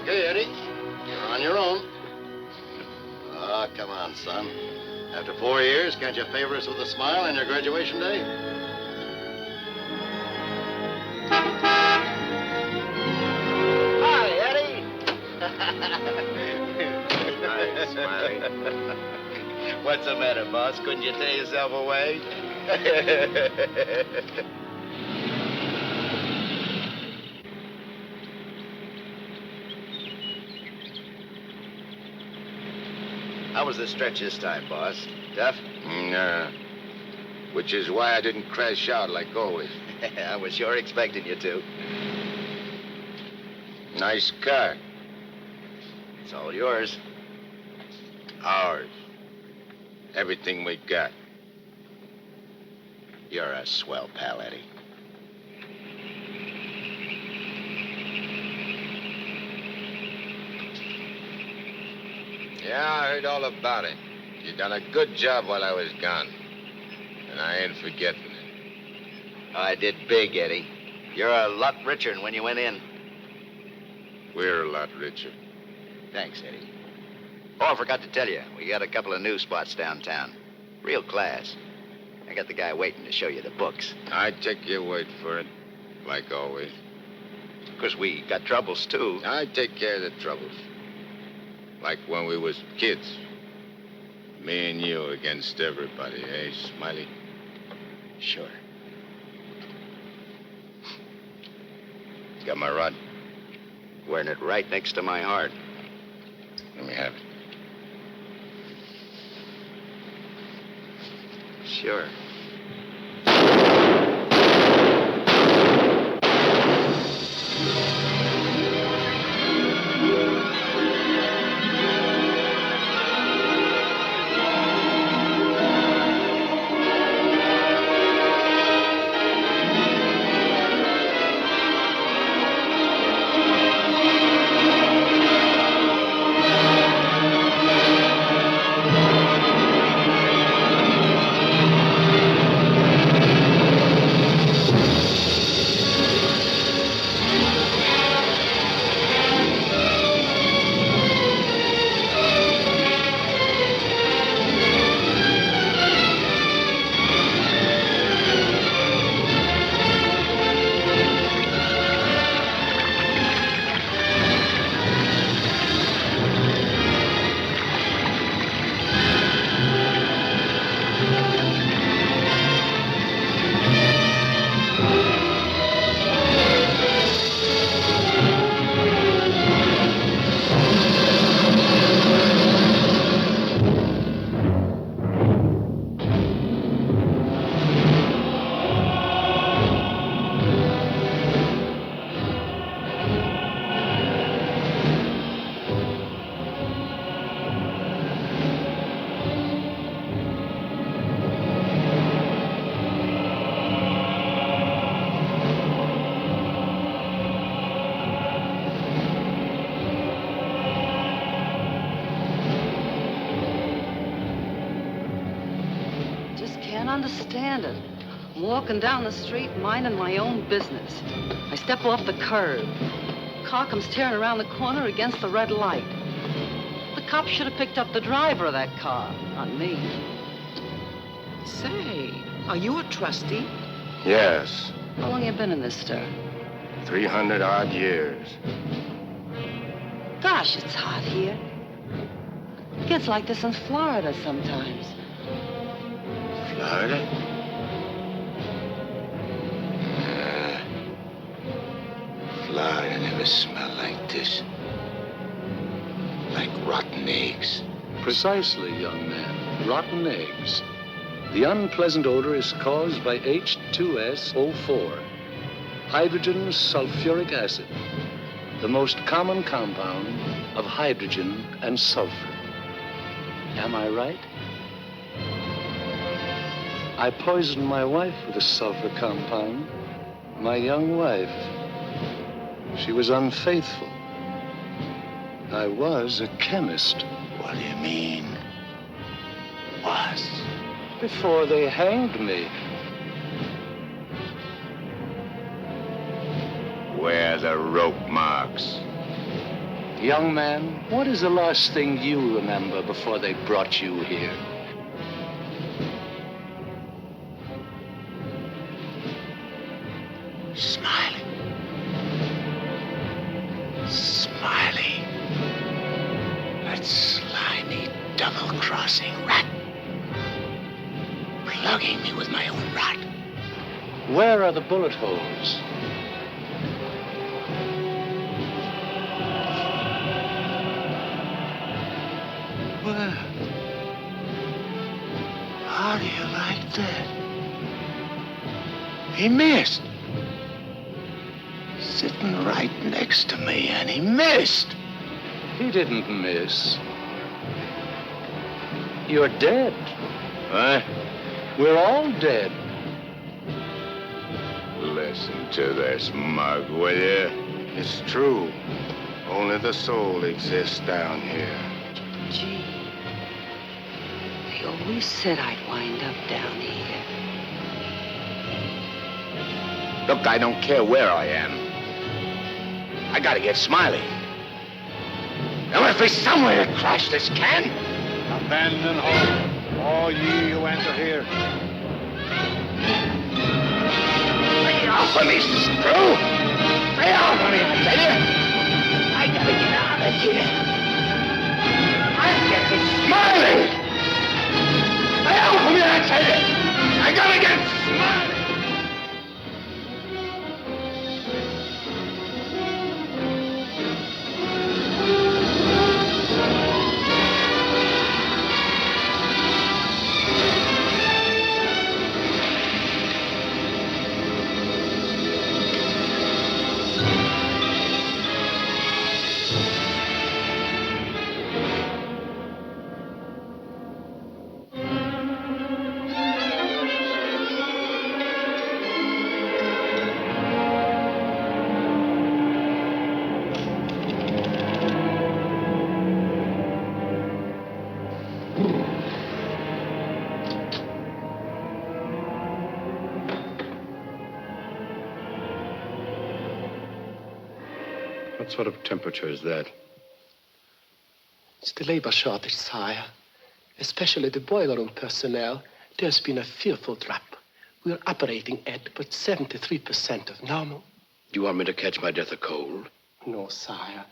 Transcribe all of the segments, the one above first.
Okay, Eddie. You're on your own. Ah, come on, son. After 4 years, can't you favor us with a smile on your graduation day? Hi, Eddie. Hi, Smiley. What's the matter, boss? Couldn't you tear yourself away? How was the stretch this time, boss? Tough? Nah. Which is why I didn't crash out like always. I was sure expecting you to. Nice car. It's all yours. Ours. Everything we got. You're a swell pal, Eddie. Yeah, I heard all about it. You done a good job while I was gone. And I ain't forgetting it. I did big, Eddie. You're a lot richer than when you went in. We're a lot richer. Thanks, Eddie. Oh, I forgot to tell you. We got a couple of new spots downtown. Real class. I got the guy waiting to show you the books. I take your word for it, like always. Of course, we got troubles, too. I take care of the troubles. Like when we was kids. Me and you against everybody, eh, Smiley? Sure. Got my rod? Wearing it right next to my heart. Let me have it. Sure. understand it. I'm walking down the street, minding my own business. I step off the curb. Car comes tearing around the corner against the red light. The cop should have picked up the driver of that car, not me. Say, are you a trustee? Yes, How long you been in this stir? 300-odd years. Gosh, it's hot here. It gets like this in Florida sometimes. Florida? Florida never smelled like this. Like rotten eggs. Precisely, young man. Rotten eggs. The unpleasant odor is caused by H2SO4, hydrogen sulfuric acid, the most common compound of hydrogen and sulfur. Am I right? I poisoned my wife with a sulfur compound. My young wife. She was unfaithful. I was a chemist. What do you mean? Was? Before they hanged me. Where are the rope marks? Young man, what is the last thing you remember before they brought you here? Smiling. Smiley. That slimy, double-crossing rat. Plugging me with my own rod. Where are the bullet holes? Well, how do you like that? He missed. Sitting right next to me, and he missed. He didn't miss. You're dead. What? We're all dead. Listen to this mug, will you? It's true. Only the soul exists down here. Gee, they always said I'd wind up down here. Look, I don't care where I am. I gotta get Smiley. There must be somewhere to crash this can. Abandon hope, all ye who enter here. Lay off of me, screw! Lay off of me, I tell you! I gotta get out of here. I'm getting Smiley! Lay off of me, I tell you! I gotta get Smiley! What sort of temperature is that? It's the labor shortage, sire. Especially the boiler room personnel. There's been a fearful drop. We're operating at but 73% of normal. Do you want me to catch my death of cold? No, sire.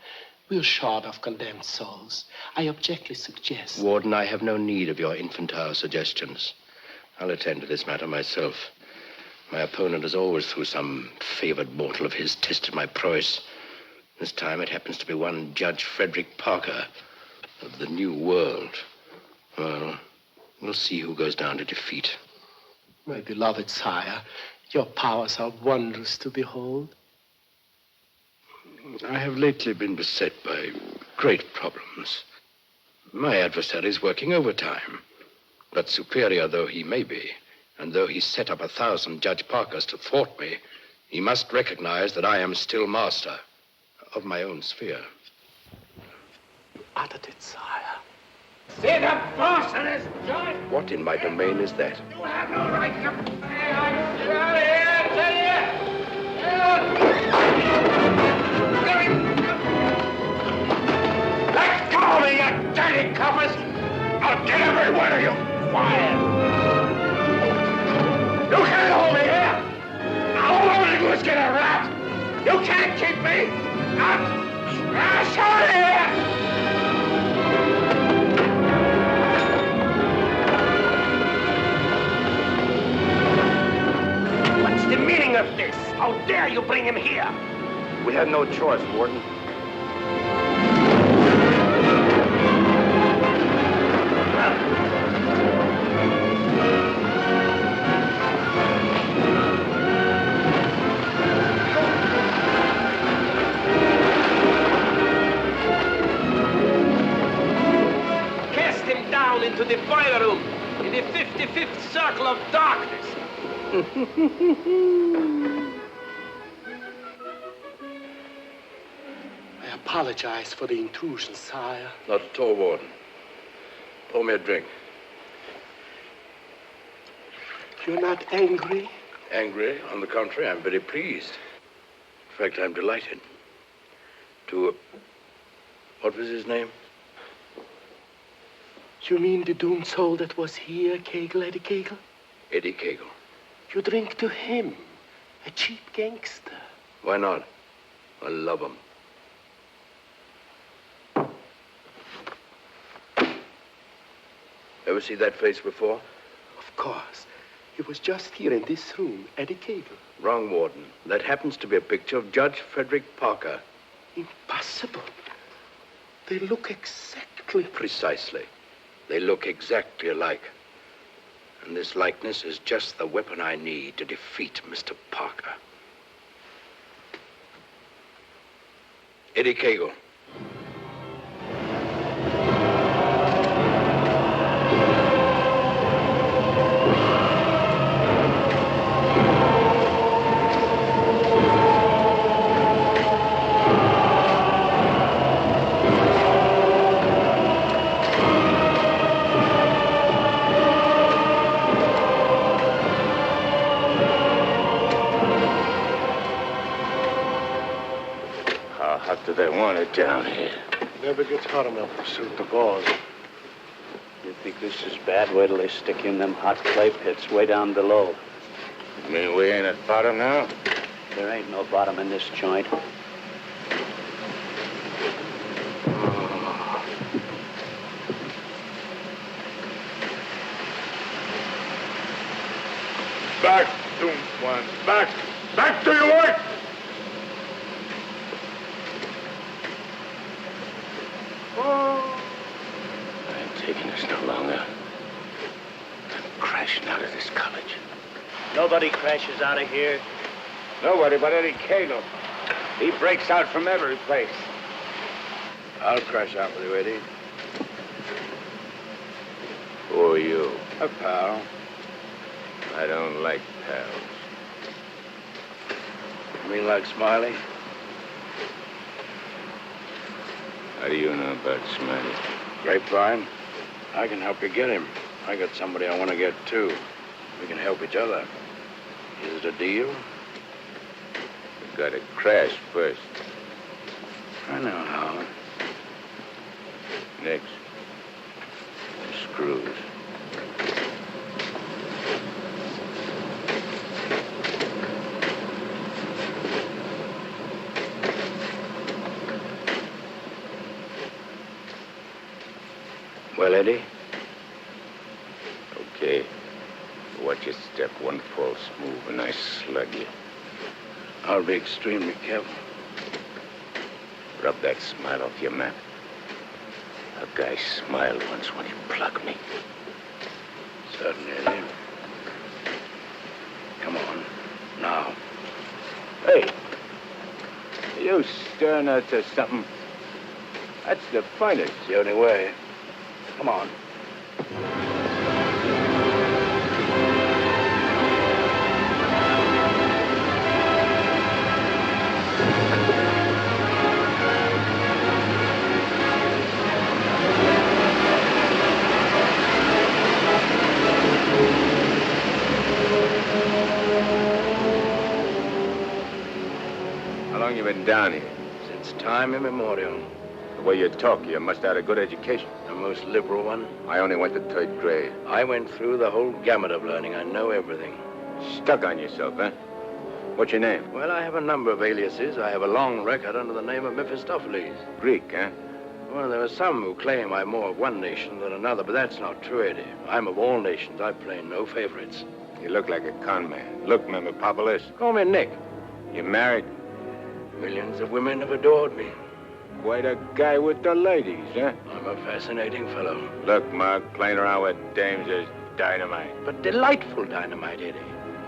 We're short of condemned souls. I objectly suggest... Warden, I have no need of your infantile suggestions. I'll attend to this matter myself. My opponent has always, through some favored mortal of his, tested my prowess. This time it happens to be one Judge Frederick Parker of the New World. Well, we'll see who goes down to defeat. My beloved sire, your powers are wondrous to behold. I have lately been beset by great problems. My adversary's working overtime. But superior though he may be, and though he set up 1,000 Judge Parkers to thwart me, he must recognize that I am still master of my own sphere. You uttered it, sire. See the boss of this joint? What in my domain is that? You have no right to... Get out of here, I tell you! Let go of me, you dirty coppers! I'll get every one of you fired! You can't hold me here! All I'm gonna do is get a rat! You can't keep me! I'll smash out of here! What's the meaning of this? How dare you bring him here? We had no choice, Warden. Cast him down into the boiler room in the 55th circle of darkness. I apologize for the intrusion, sire. Not at all, Warden. Pour me a drink. You're not angry? Angry? On the contrary, I'm very pleased. In fact, I'm delighted. What was his name? You mean the doomed soul that was here, Kagle, Eddie Kagle? Eddie Kagle. You drink to him, a cheap gangster. Why not? I love him. Ever see that face before? Of course. He was just here in this room, Eddie Kagle. Wrong, Warden. That happens to be a picture of Judge Frederick Parker. Impossible. They look exactly... Precisely. They look exactly alike. And this likeness is just the weapon I need to defeat Mr. Parker. Eddie Kagle. Do they want it down here? Never gets hot enough to suit the boss. You think this is bad? Wait till they stick you in them hot clay pits way down below. You mean we ain't at bottom now? There ain't no bottom in this joint. Back, doomed ones. Back! Back to your work! I ain't taking this no longer. I'm crashing out of this college. Nobody crashes out of here. Nobody but Eddie Kagle. He breaks out from every place. I'll crash out with you, Eddie. Who are you? A pal. I don't like pals. You mean like Smiley? How do you know about Smiley? Grapevine. I can help you get him. I got somebody I want to get, too. We can help each other. Is it a deal? You gotta crash first. I know how. Next, the screws. Well, Eddie? Okay. Watch your step. One false move and I slug you. I'll be extremely careful. Rub that smile off your map. A guy smiled once when he plugged me. Certainly, Eddie. Come on. Now. Hey! You stirring us to something? That's the finest. It's the only way. Come on. been down here? Since time immemorial. The way you talk, you must have had a good education. The most liberal one. I only went to 3rd grade. I went through the whole gamut of learning. I know everything. Stuck on yourself, huh? What's your name? Well, I have a number of aliases. I have a long record under the name of Mephistopheles. Greek, huh? Well, there are some who claim I'm more of one nation than another, but that's not true, Eddie. I'm of all nations. I play no favorites. You look like a con man. Look, Mephistopheles. Call me Nick. You married? Millions of women have adored me. Quite a guy with the ladies, huh? I'm a fascinating fellow. Look, Mark, playing around with dames is dynamite. But delightful dynamite, Eddie.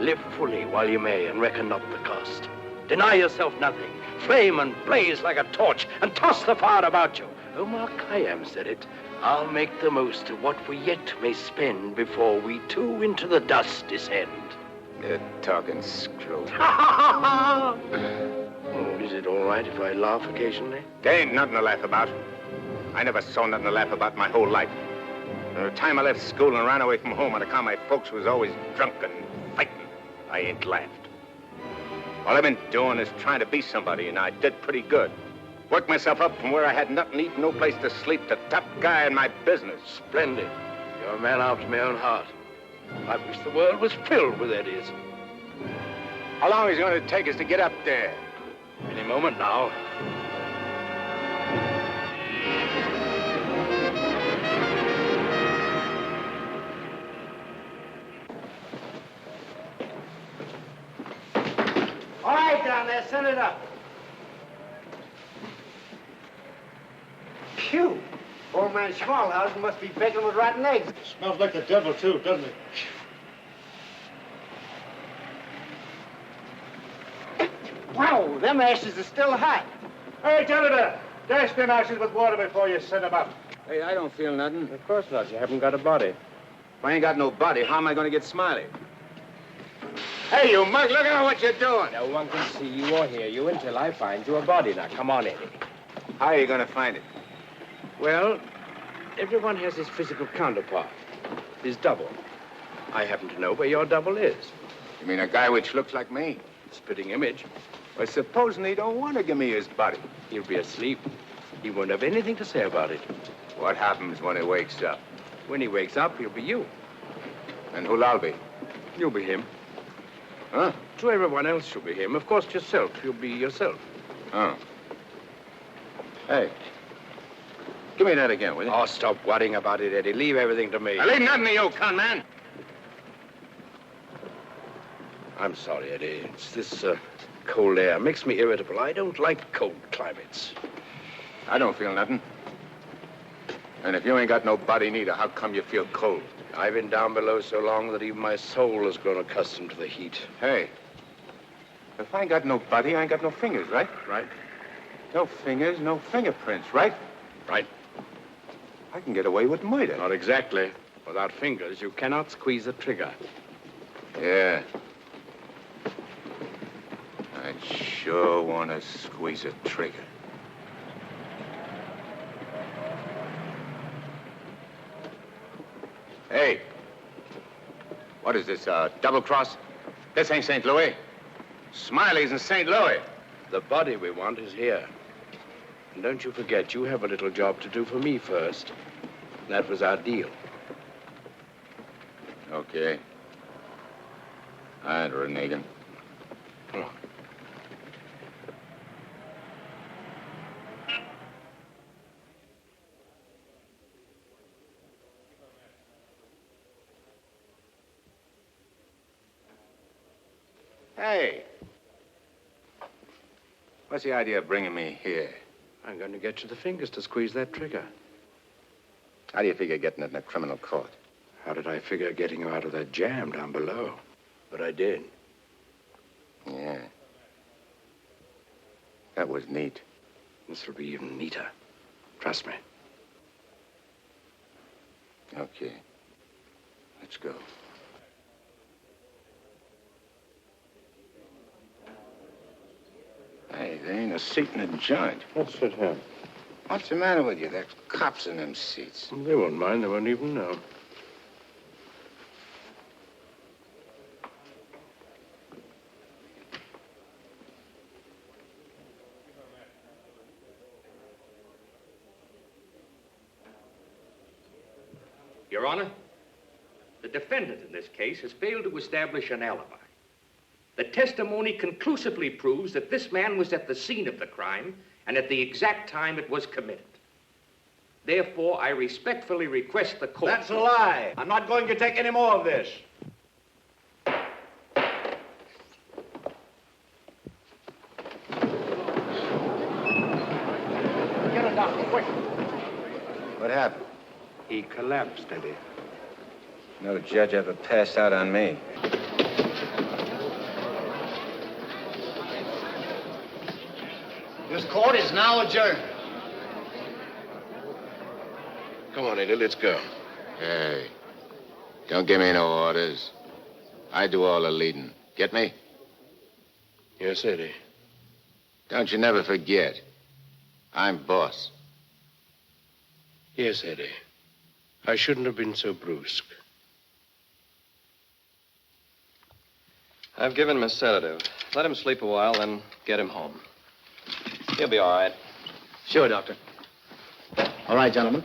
Live fully while you may and reckon not the cost. Deny yourself nothing. Flame and blaze like a torch and toss the fire about you. Omar Khayyam said it. I'll make the most of what we yet may spend before we too into the dust descend. You're talking screw. Oh, is it all right if I laugh occasionally? There ain't nothing to laugh about. I never saw nothing to laugh about my whole life. From the time I left school and ran away from home on account my folks was always drunk and fighting, I ain't laughed. All I've been doing is trying to be somebody, and I did pretty good. Worked myself up from where I had nothing to eat, no place to sleep, to top guy in my business. Splendid. You're a man after my own heart. I wish the world was filled with Eddies. How long is it going to take us to get up there? Any moment now. All right, down there, send it up. Phew. Old man Schmalhausen must be baking with rotten eggs. Smells like the devil, too, doesn't it? Wow, them ashes are still hot. Hey, janitor, dash them ashes with water before you send them up. Hey, I don't feel nothing. Of course not. You haven't got a body. If I ain't got no body, how am I going to get Smiley? Hey, you mug, look at what you're doing. No one can see you or hear you until I find you a body. Now, come on, Eddie. How are you going to find it? Well, everyone has his physical counterpart, his double. I happen to know where your double is. You mean a guy which looks like me? Spitting image. Well, supposing he don't want to give me his body. He'll be asleep. He won't have anything to say about it. What happens when he wakes up? When he wakes up, he'll be you. And who'll I be? You'll be him. Huh? To everyone else, you'll be him. Of course, yourself. You'll be yourself. Oh. Hey. Give me that again, will you? Oh, stop worrying about it, Eddie. Leave everything to me. I leave nothing to you, con man. I'm sorry, Eddie. It's this cold air. Makes me irritable. I don't like cold climates. I don't feel nothing. And if you ain't got no body neither, how come you feel cold? I've been down below so long that even my soul has grown accustomed to the heat. Hey, if I ain't got no body, I ain't got no fingers, right? Right? No fingers, no fingerprints, right? Right. I can get away with murder. Not exactly. Without fingers, you cannot squeeze a trigger. Yeah. I sure want to squeeze a trigger. Hey. What is this, double cross? This ain't St. Louis. Smiley's in St. Louis. The body we want is here. And don't you forget, you have a little job to do for me first. That was our deal. Okay. All right, Renegan. Oh. Hey. What's the idea of bringing me here? I'm going to get you the fingers to squeeze that trigger. How do you figure getting it in a criminal court? How did I figure getting you out of that jam down below? But I did. Yeah. That was neat. This will be even neater. Trust me. Okay. Let's go. Hey, there ain't a seat in the joint. Let's sit here. What's the matter with you? There's cops in them seats. They won't mind. They won't even know. Your Honor, the defendant in this case has failed to establish an alibi. The testimony conclusively proves that this man was at the scene of the crime and at the exact time it was committed. Therefore, I respectfully request the court... That's a lie. I'm not going to take any more of this. Get a doctor, quick. What happened? He collapsed, Eddie. No judge ever passed out on me. This court is now adjourned. Come on, Eddie, let's go. Hey, don't give me no orders. I do all the leading. Get me? Yes, Eddie. Don't you never forget. I'm boss. Yes, Eddie. I shouldn't have been so brusque. I've given him a sedative. Let him sleep a while, then get him home. He'll be all right. Sure, Doctor. All right, gentlemen.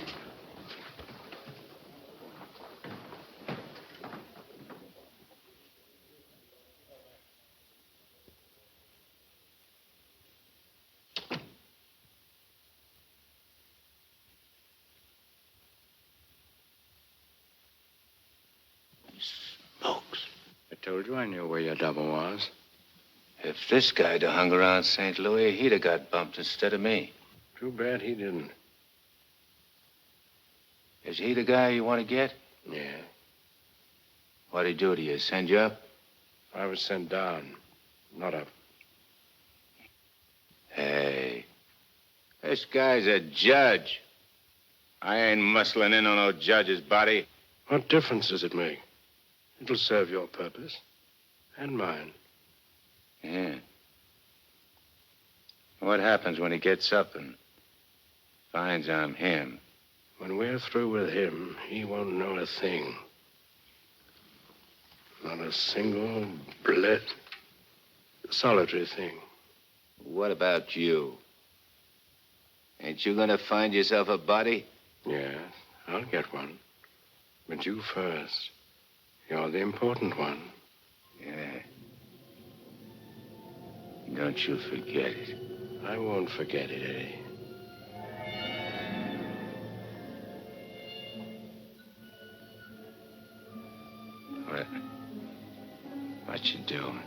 I told you I knew where your double was. If this guy'd have hung around St. Louis, he'd have got bumped instead of me. Too bad he didn't. Is he the guy you want to get? Yeah. What'd he do to you? Send you up? I was sent down, not up. Hey, this guy's a judge. I ain't muscling in on no judge's body. What difference does it make? It'll serve your purpose. And mine. Yeah. What happens when he gets up and finds I'm him? When we're through with him, he won't know a thing. Not a single solitary thing. What about you? Ain't you gonna find yourself a body? Yes, I'll get one. But you first. You're the important one. Yeah. Don't you forget it. I won't forget it, Eddie. What you doing?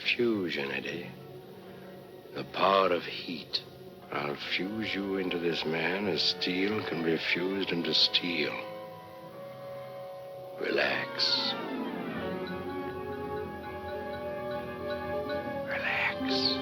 Fusion, Eddie. The power of heat. I'll fuse you into this man as steel can be fused into steel. Relax. Relax.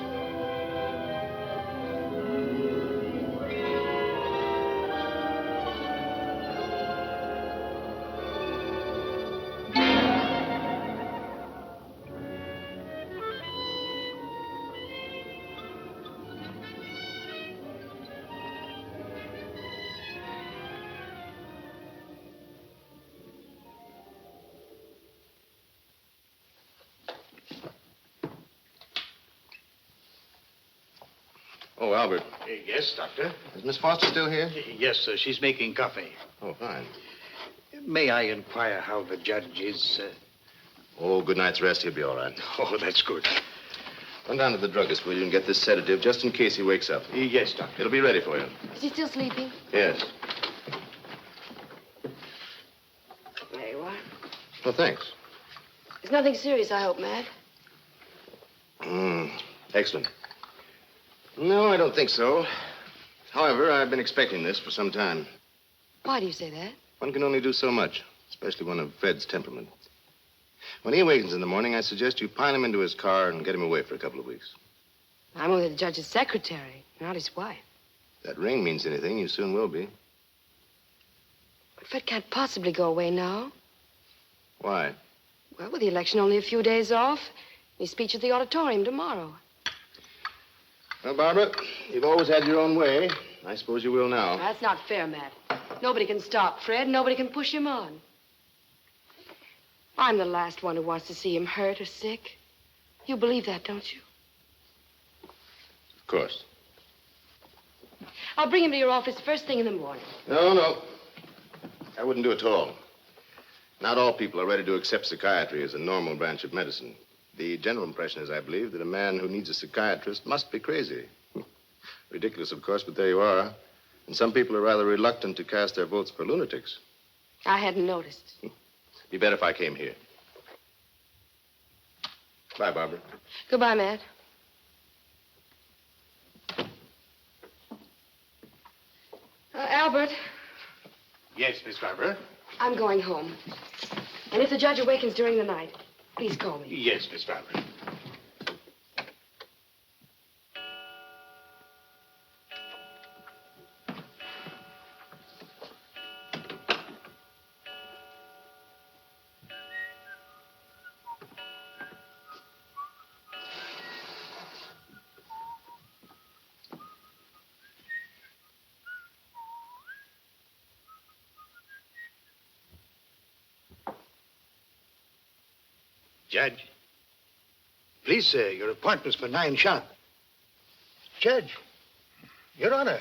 Oh, Albert. Yes, Doctor. Is Miss Foster still here? Yes, sir. She's making coffee. Oh, fine. May I inquire how the judge is? Oh, good night's rest. He'll be all right. Oh, that's good. Run down to the druggist, will you, and get this sedative just in case he wakes up. Yes, Doctor. It'll be ready for you. Is he still sleeping? Yes. There you are. Well, thanks. It's nothing serious, I hope, Matt. Excellent. No, I don't think so. However, I've been expecting this for some time. Why do you say that? One can only do so much, especially one of Fred's temperament. When he awakens in the morning, I suggest you pile him into his car and get him away for a couple of weeks. I'm only the judge's secretary, not his wife. If that ring means anything, you soon will be. But Fred can't possibly go away now. Why? Well, with the election only a few days off, his speech at the auditorium tomorrow. Well, Barbara, you've always had your own way. I suppose you will now. That's not fair, Matt. Nobody can stop Fred. Nobody can push him on. I'm the last one who wants to see him hurt or sick. You believe that, don't you? Of course. I'll bring him to your office first thing in the morning. No. I wouldn't do it at all. Not all people are ready to accept psychiatry as a normal branch of medicine. The general impression is, I believe, that a man who needs a psychiatrist must be crazy. Ridiculous, of course, but there you are. And some people are rather reluctant to cast their votes for lunatics. I hadn't noticed. Be better if I came here. Bye, Barbara. Goodbye, Matt. Albert, Yes, Miss Barbara. I'm going home. And if the judge awakens during the night, please call me. Yes, Miss Barbara. Judge. Please, sir, your appointment's for 9 sharp. Judge. Your Honor.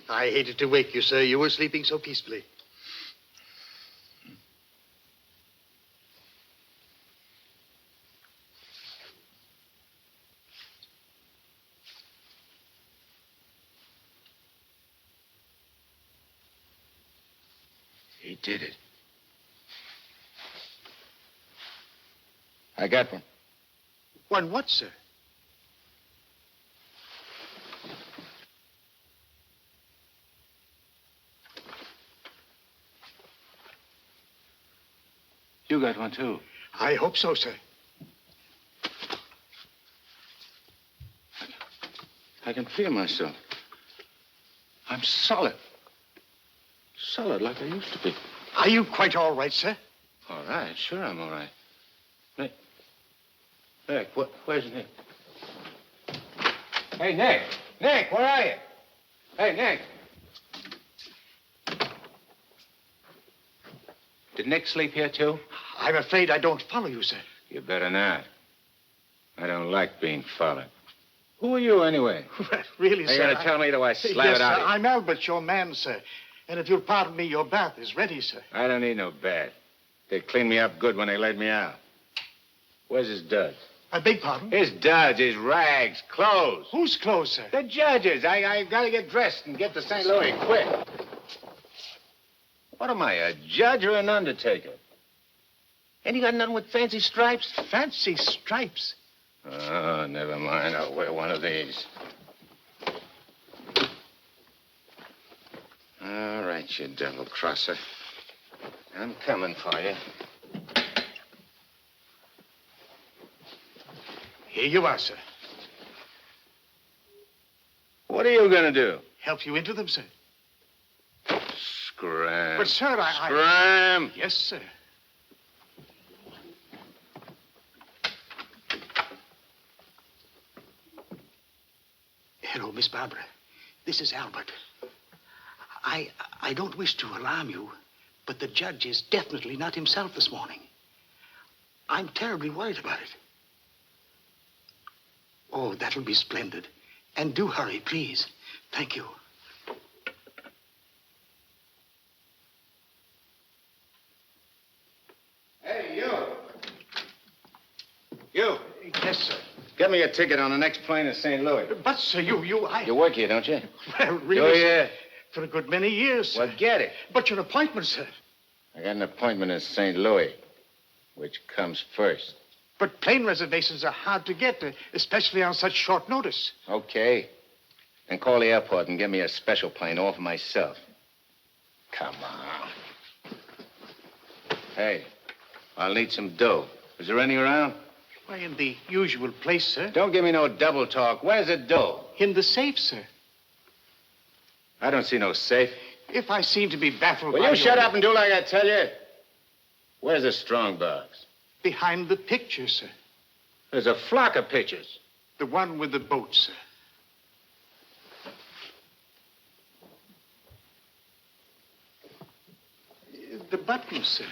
I hated to wake you, sir. You were sleeping so peacefully. He did it. I got one. One what, sir? You got one, too. I hope so, sir. I can feel myself. I'm solid. Solid like I used to be. Are you quite all right, sir? All right, sure I'm all right. Nick, where's Nick? Hey, Nick! Nick, where are you? Hey, Nick! Did Nick sleep here, too? I'm afraid I don't follow you, sir. You better not. I don't like being followed. Who are you, anyway? Really, Are sir? you going to tell me the way I slap Yes, it out sir. of you? I'm Albert, your man, sir. And if you'll pardon me, your bath is ready, sir. I don't need no bath. They cleaned me up good when they laid me out. Where's his duds? I beg pardon? His duds, his rags, clothes. Whose clothes, sir? The judge's. I got to get dressed and get to St. Louis quick. What am I, a judge or an undertaker? Ain't you got nothing with fancy stripes? Fancy stripes? Oh, never mind. I'll wear one of these. All right, you devil crosser. I'm coming for you. Here you are, sir. What are you going to do? Help you into them, sir. Scram. But, sir, Scram! Yes, sir. Hello, Miss Barbara. This is Albert. I don't wish to alarm you, but the judge is definitely not himself this morning. I'm terribly worried about it. Oh, that'll be splendid. And do hurry, please. Thank you. Hey, you. You. Yes, sir. Get me a ticket on the next plane to St. Louis. But, sir, You work here, don't you? Well, really, Oh, yeah. for a good many years, sir. Well, get it. But your appointment, sir. I got an appointment in St. Louis. Which comes first? But plane reservations are hard to get, especially on such short notice. Okay. Then call the airport and get me a special plane all for myself. Come on. Hey, I'll need some dough. Is there any around? Why, in the usual place, sir. Don't give me no double talk. Where's the dough? In the safe, sir. I don't see no safe. If I seem to be baffled Will by you shut up and do like I tell you? Where's the strong box? Behind the picture, sir. There's a flock of pictures. The one with the boat, sir. The button, sir.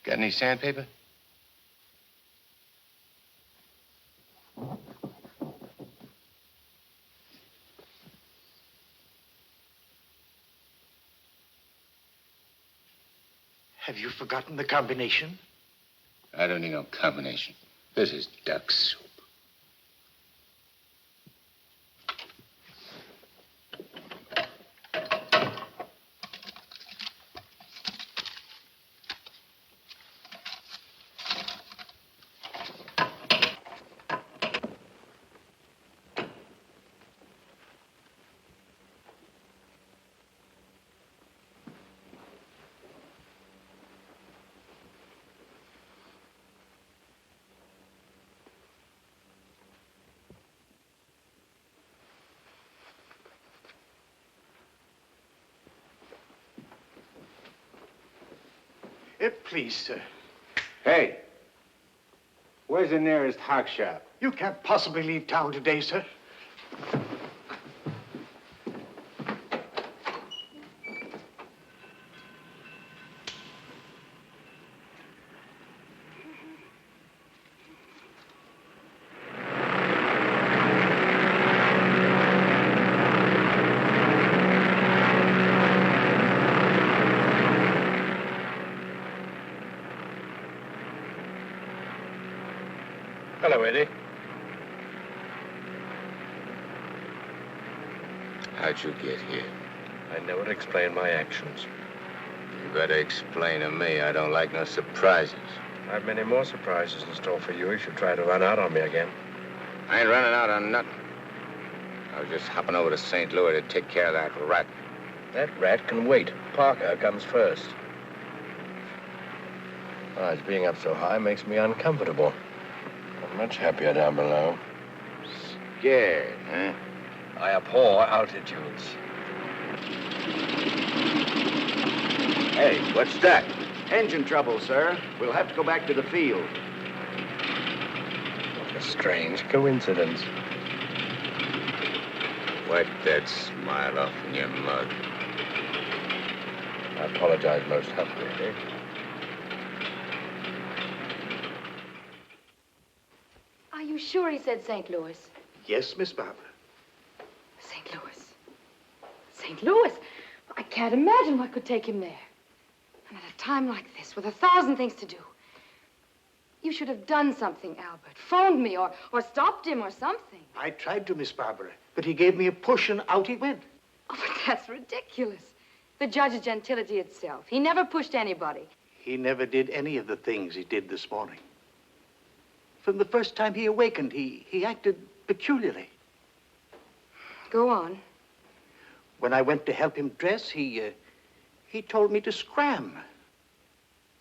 Got any sandpaper? Have you forgotten the combination? I don't need no combination. This is duck soup. Please, sir. Hey, where's the nearest hock shop? You can't possibly leave town today, sir. Hello, Eddie. How'd you get here? I never explain my actions. You better explain to me. I don't like no surprises. I've many more surprises in store for you if you try to run out on me again. I ain't running out on nothing. I was just hopping over to St. Louis to take care of that rat. That rat can wait. Parker comes first. His being up so high makes me uncomfortable. I'm much happier down below. Scared, huh? I abhor altitudes. Hey, what's that? Engine trouble, sir. We'll have to go back to the field. What a strange coincidence. Wipe that smile off in your mug. I apologize most humbly, Eddie. Are you sure he said St. Louis? Yes, Miss Barbara. St. Louis. St. Louis? I can't imagine what could take him there. And at a time like this, with 1,000 things to do. You should have done something, Albert. Phoned me or stopped him or something. I tried to, Miss Barbara, but he gave me a push and out he went. Oh, but that's ridiculous. The judge is gentility itself. He never pushed anybody. He never did any of the things he did this morning. From the first time he awakened, he acted peculiarly. Go on. When I went to help him dress, he told me to scram.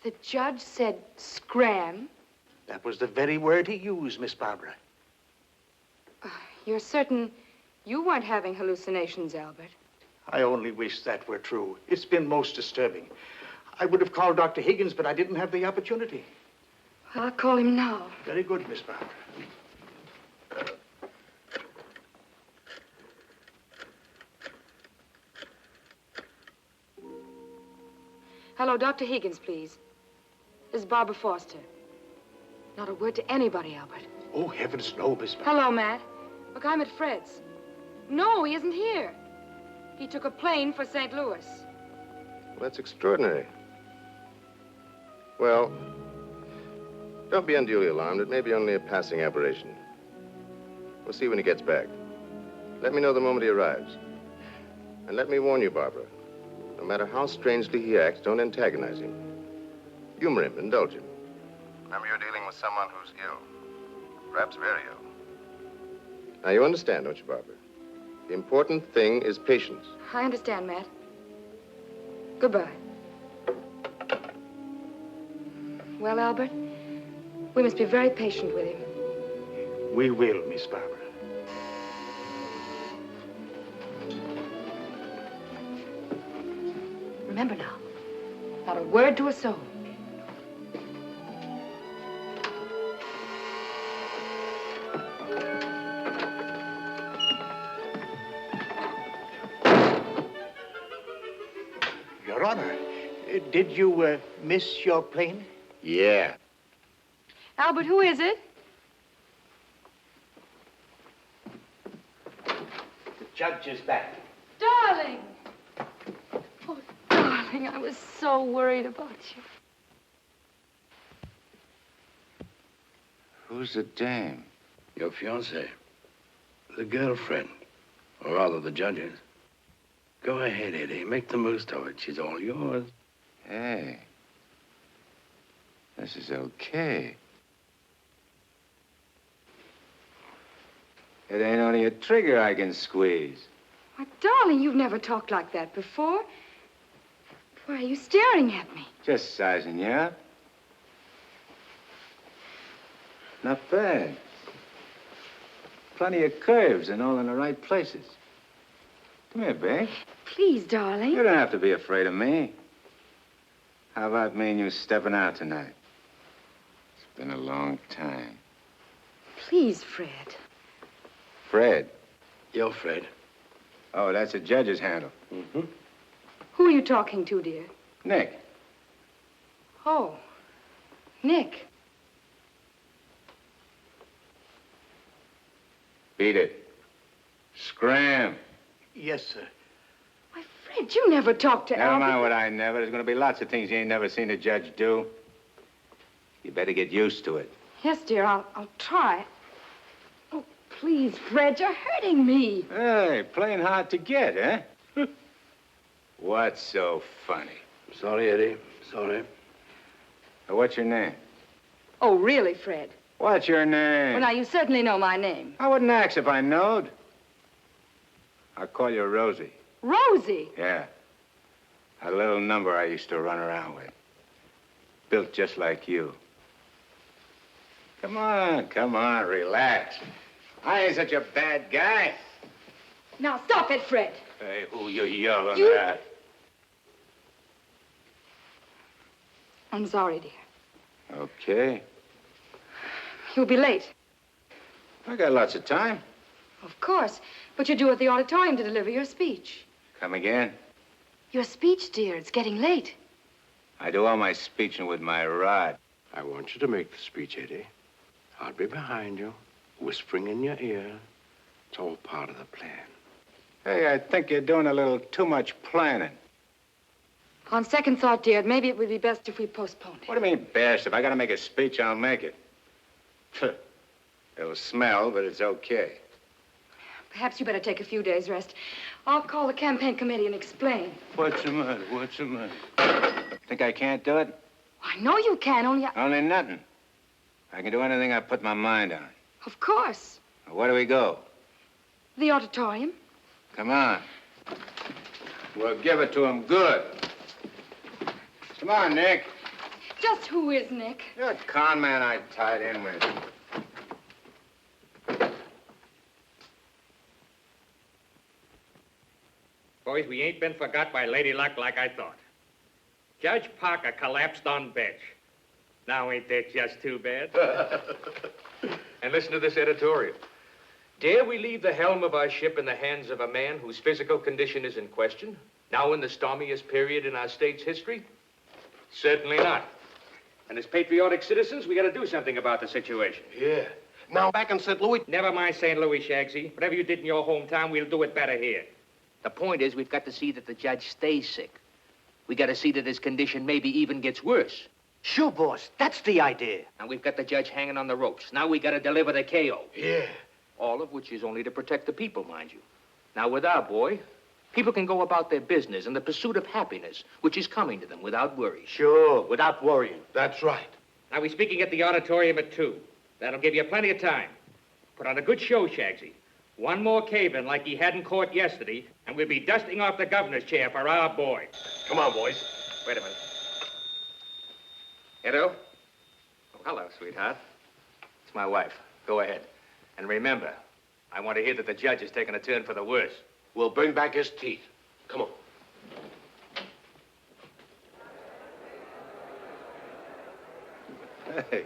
The judge said scram? That was the very word he used, Miss Barbara. You're certain you weren't having hallucinations, Albert? I only wish that were true. It's been most disturbing. I would have called Dr. Higgins, but I didn't have the opportunity. I'll call him now. Very good, Miss Barbara. Hello, Dr. Higgins, please. This is Barbara Foster. Not a word to anybody, Albert. Oh, heavens, no, Miss Barbara. Hello, Matt. Look, I'm at Fred's. No, he isn't here. He took a plane for St. Louis. Well, that's extraordinary. Well, don't be unduly alarmed. It may be only a passing aberration. We'll see when he gets back. Let me know the moment he arrives. And let me warn you, Barbara, no matter how strangely he acts, don't antagonize him. Humor him, indulge him. Remember, you're dealing with someone who's ill. Perhaps very ill. Now, you understand, don't you, Barbara? The important thing is patience. I understand, Matt. Goodbye. Well, Albert, we must be very patient with him. We will, Miss Barbara. Remember now, not a word to a soul. Your Honor, did you miss your plane? Yeah. Albert, who is it? The judge is back. Darling! Oh, darling, I was so worried about you. Who's the dame? Your fiancée. The girlfriend. Or rather, the judge's. Go ahead, Eddie. Make the most of it. She's all yours. Hey. This is okay. It ain't only a trigger I can squeeze. Why, darling, you've never talked like that before. Why are you staring at me? Just sizing you up. Not bad. Plenty of curves and all in the right places. Come here, babe. Please, darling. You don't have to be afraid of me. How about me and you stepping out tonight? It's been a long time. Please, Fred. Fred? You're Fred. Oh, that's a judge's handle. Mm-hmm. Who are you talking to, dear? Nick. Oh, Nick. Beat it. Scram. Yes, sir. Why, Fred, you never talked to Never Albert. mind what I never. There's going to be lots of things you ain't never seen a judge do. You better get used to it. Yes, dear, I'll try. Oh, please, Fred, you're hurting me. Hey, playing hard to get, eh? What's so funny? Sorry, Eddie. Sorry. What's your name? Oh, really, Fred? What's your name? Well, now, you certainly know my name. I wouldn't ask if I knowed. I'll call you Rosie. Rosie? Yeah. A little number I used to run around with. Built just like you. Come on, relax. I ain't such a bad guy. Now, stop it, Fred. Hey, who you yelling You- at? I'm sorry, dear. Okay. You'll be late. I got lots of time. Of course. But you're due at the auditorium to deliver your speech. Come again? Your speech, dear. It's getting late. I do all my speeching with my rod. I want you to make the speech, Eddie. I'll be behind you, whispering in your ear. It's all part of the plan. Hey, I think you're doing a little too much planning. On second thought, dear, maybe it would be best if we postponed it. What do you mean, best? If I gotta make a speech, I'll make it. It'll smell, but it's okay. Perhaps you better take a few days' rest. I'll call the campaign committee and explain. What's the matter? What's the matter? Think I can't do it? I know you can, only Only nothing. I can do anything I put my mind on. Of course. Where do we go? The auditorium. Come on. We'll give it to him good. Come on, Nick. Just who is Nick? You're a con man I tied in with. Boys, we ain't been forgot by Lady Luck like I thought. Judge Parker collapsed on bench. Now ain't that just too bad? And listen to this editorial. Dare we leave the helm of our ship in the hands of a man whose physical condition is in question, now in the stormiest period in our state's history? Certainly not. And as patriotic citizens, we gotta do something about the situation. Yeah. Now, back in St. Louis... Never mind St. Louis, Shagsy. Whatever you did in your hometown, we'll do it better here. The point is, we've got to see that the judge stays sick. We got to see that his condition maybe even gets worse. Sure, boss. That's the idea. And we've got the judge hanging on the ropes. Now we got to deliver the KO. Yeah. All of which is only to protect the people, mind you. Now, with our boy, people can go about their business in the pursuit of happiness, which is coming to them without worry. Sure, without worrying. That's right. Now, we're speaking at the auditorium at 2. That'll give you plenty of time. Put on a good show, Shagsy. One more cave-in like he had in court yesterday, and we'll be dusting off the governor's chair for our boy. Come on, boys. Wait a minute. Edo? Oh, hello, sweetheart. It's my wife. Go ahead. And remember, I want to hear that the judge is taking a turn for the worse. We'll bring back his teeth. Come on. Hey,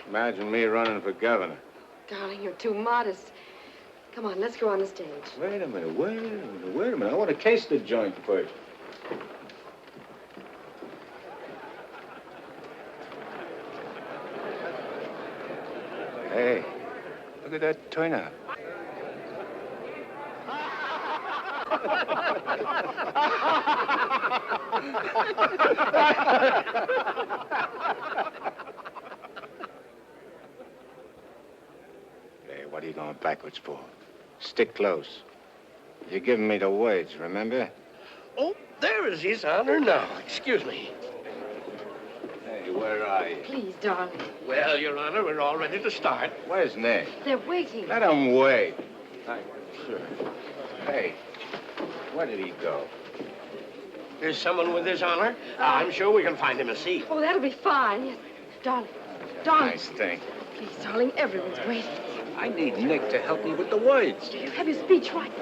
imagine me running for governor. Darling, you're too modest. Come on, let's go on the stage. Wait a minute. I want to case the joint first. did that turn out? Hey, what are you going backwards for? Stick close. You're giving me the words, remember? Oh, there is His Honor now. Excuse me. Hey, where are you? Please, darling. Well, Your Honor, we're all ready to start. Where's Nick? They're waiting. Let him wait. Sure. Hey, where did he go? There's someone with His Honor. I'm sure we can find him a seat. Oh, that'll be fine. Yes. Darling. Darling. Nice thing. Please, darling, everyone's waiting. I need Nick to help me with the words. Do you have your speech right?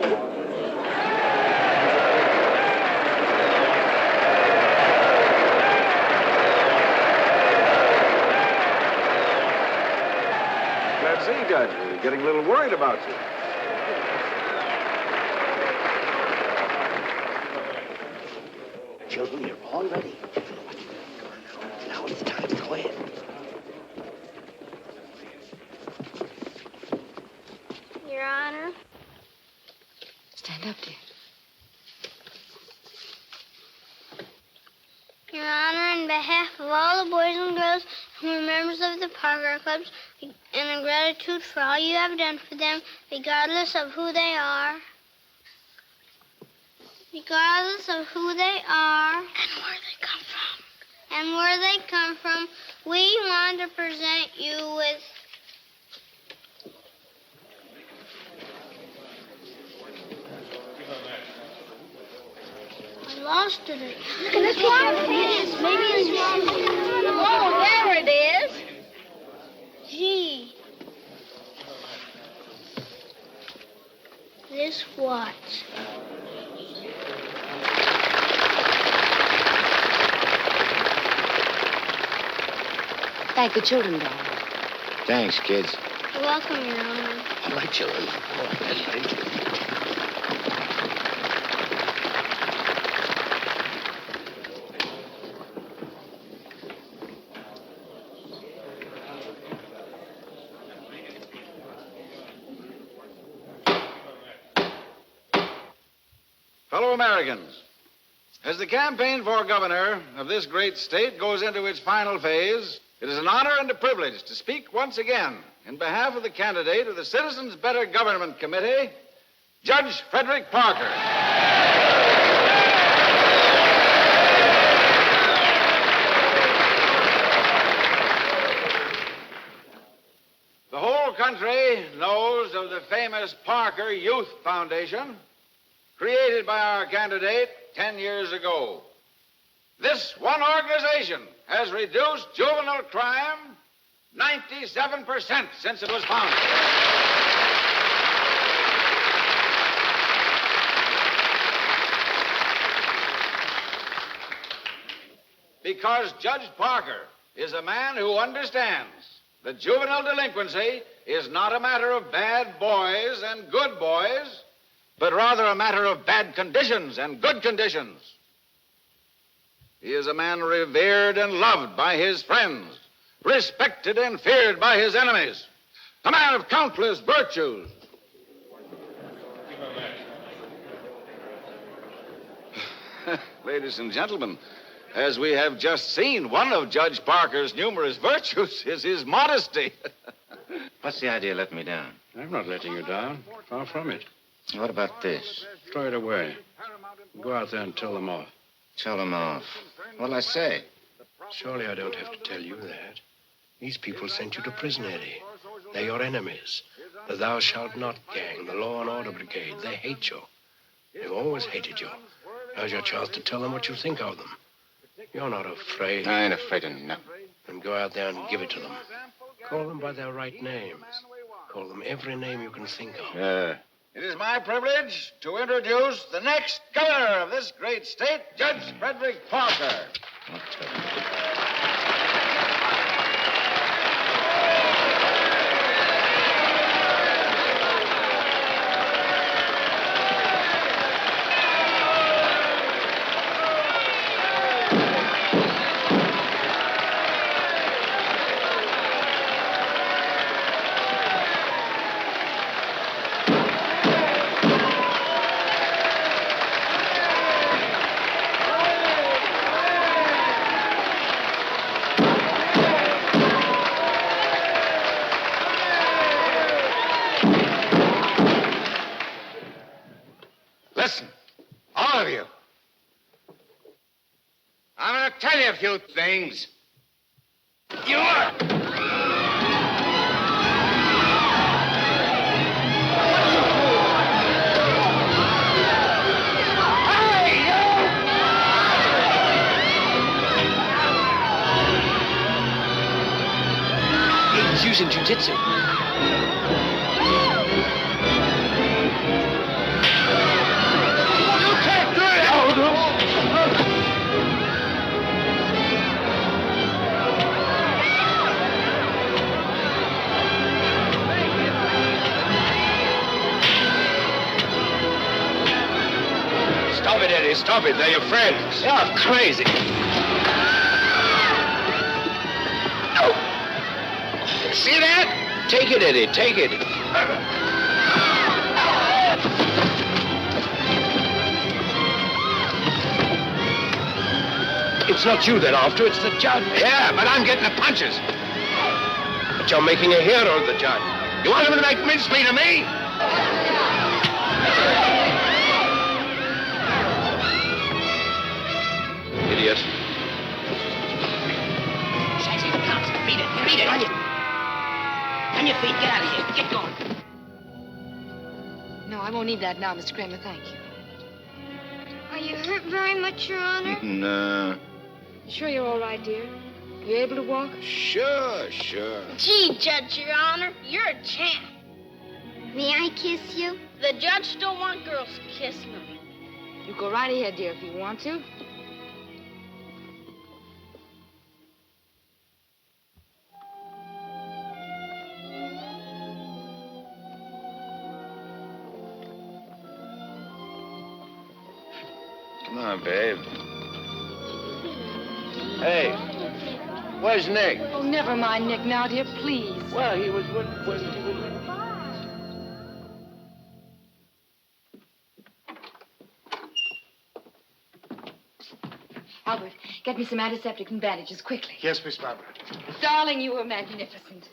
Glad to see you, Judge. We were getting a little worried about you. Children, you're all ready. Now it's time to go in. Your Honor. Stand up, dear. Your Honor, on behalf of all the boys and girls who are members of the Parker Clubs, and in gratitude for all you have done for them, regardless of who they are. Regardless of who they are. And where they come from. And where they come from, we want to present you with... I lost it. Look at this one. Maybe it's wrong. Oh, there it is. Gee. This what? Thank the children, darling. Thanks, kids. You're welcome, Your Honor. All right, children. All right. Fellow Americans, as the campaign for governor of this great state goes into its final phase, it is an honor and a privilege to speak once again in behalf of the candidate of the Citizens Better Government Committee, Judge Frederick Parker. The whole country knows of the famous Parker Youth Foundation, created by our candidate 10 years ago. This one organization has reduced juvenile crime 97% since it was founded. Because Judge Parker is a man who understands that juvenile delinquency is not a matter of bad boys and good boys, but rather a matter of bad conditions and good conditions. He is a man revered and loved by his friends, respected and feared by his enemies, a man of countless virtues. Ladies and gentlemen, as we have just seen, one of Judge Parker's numerous virtues is his modesty. What's the idea of letting me down? I'm not letting you down. Far from it. What about this? Throw it away. Go out there and tell them off. Tell them off. What'll I say? Surely I don't have to tell you that. These people sent you to prison, Eddie. They're your enemies. The Thou Shalt Not gang, the Law and Order Brigade. They hate you. They've always hated you. Now's your chance to tell them what you think of them. You're not afraid. I ain't afraid of nothing. Then go out there and give it to them. Call them by their right names. Call them every name you can think of. It is my privilege to introduce the next governor of this great state, Judge Frederick Parker. Listen, all of you. I'm going to tell you a few things. You are... He's using jiu-jitsu. Stop it, Eddie. Stop it. They're your friends. You're crazy. See that? Take it, Eddie. Take it. It's not you they're after, it's the judge. Yeah, but I'm getting the punches. But you're making a hero of the judge. You want him to make mincemeat of me? Idiot. Taxi the cops. Beat it. Beat it. On your feet. Get out of here. Get going. No, I won't need that now, Mr. Kramer. Thank you. Are you hurt very much, Your Honor? No. You sure you're all right, dear? You able to walk? Sure. Gee, Judge, Your Honor, you're a champ. May I kiss you? The judge don't want girls to kiss him. You go right ahead, dear, if you want to. Come on, babe. Hey, where's Nick? Oh, never mind Nick now, dear, please. Well, he was with Albert, get me some antiseptic and bandages, quickly. Yes, Miss Barbara. Darling, you were magnificent.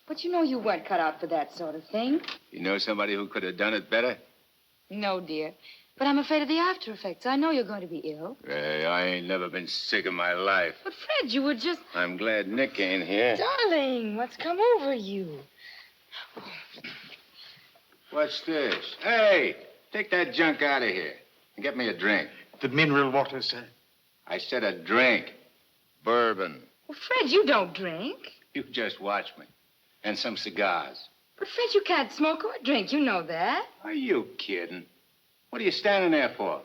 But you know you weren't cut out for that sort of thing. You know somebody who could have done it better? No, dear. But I'm afraid of the after effects. I know you're going to be ill. Hey, I ain't never been sick in my life. But, Fred, you were just... I'm glad Nick ain't here. Darling, what's come over you? What's this? Hey, take that junk out of here and get me a drink. The mineral water, sir. I said a drink. Bourbon. Well, Fred, you don't drink. You just watch me. And some cigars. But, Fred, you can't smoke or drink. You know that. Are you kidding? What are you standing there for?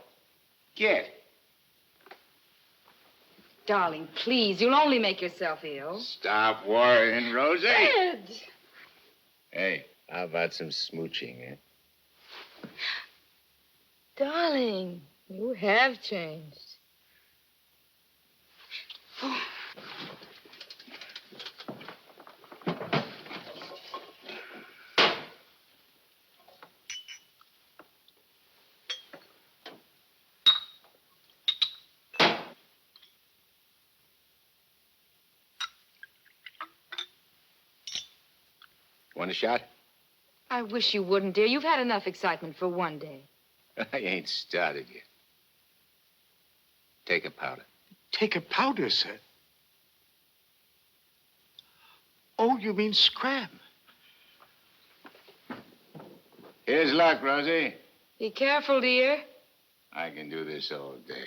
Get. Darling, please, you'll only make yourself ill. Stop worrying, Rosie. Fred! Hey, how about some smooching, eh? Darling, you have changed. Oh. Want a shot? I wish you wouldn't, dear. You've had enough excitement for one day. I ain't started yet. Take a powder. Take a powder, sir. Oh, you mean scram? Here's luck, Rosie. Be careful, dear. I can do this all day.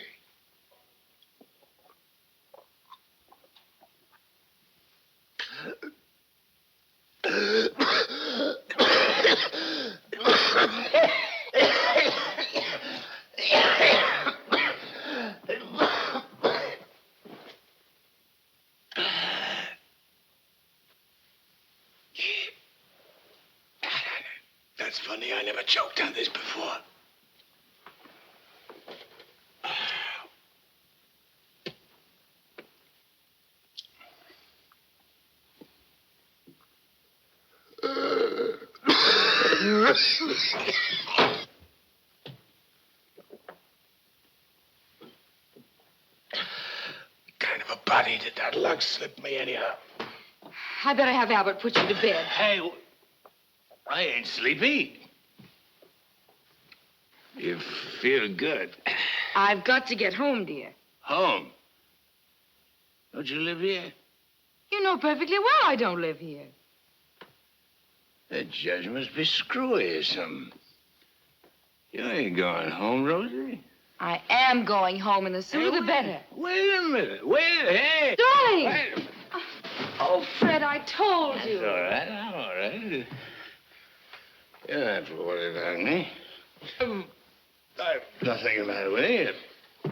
That's funny. I never choked on this before. Kind of a body did that lug slip me anyhow? I better have Albert put you to bed. Hey, I ain't sleepy. You feel good. I've got to get home, dear. Home? Don't you live here? You know perfectly well I don't live here. The judge must be screwy or something. You ain't going home, Rosie. I am going home, and the sooner the better. Wait a minute. Hey. Darling! Wait a minute. Oh, Fred, I told you. That's all right. I'm all right. You don't have to worry about me. I've nothing the matter with you.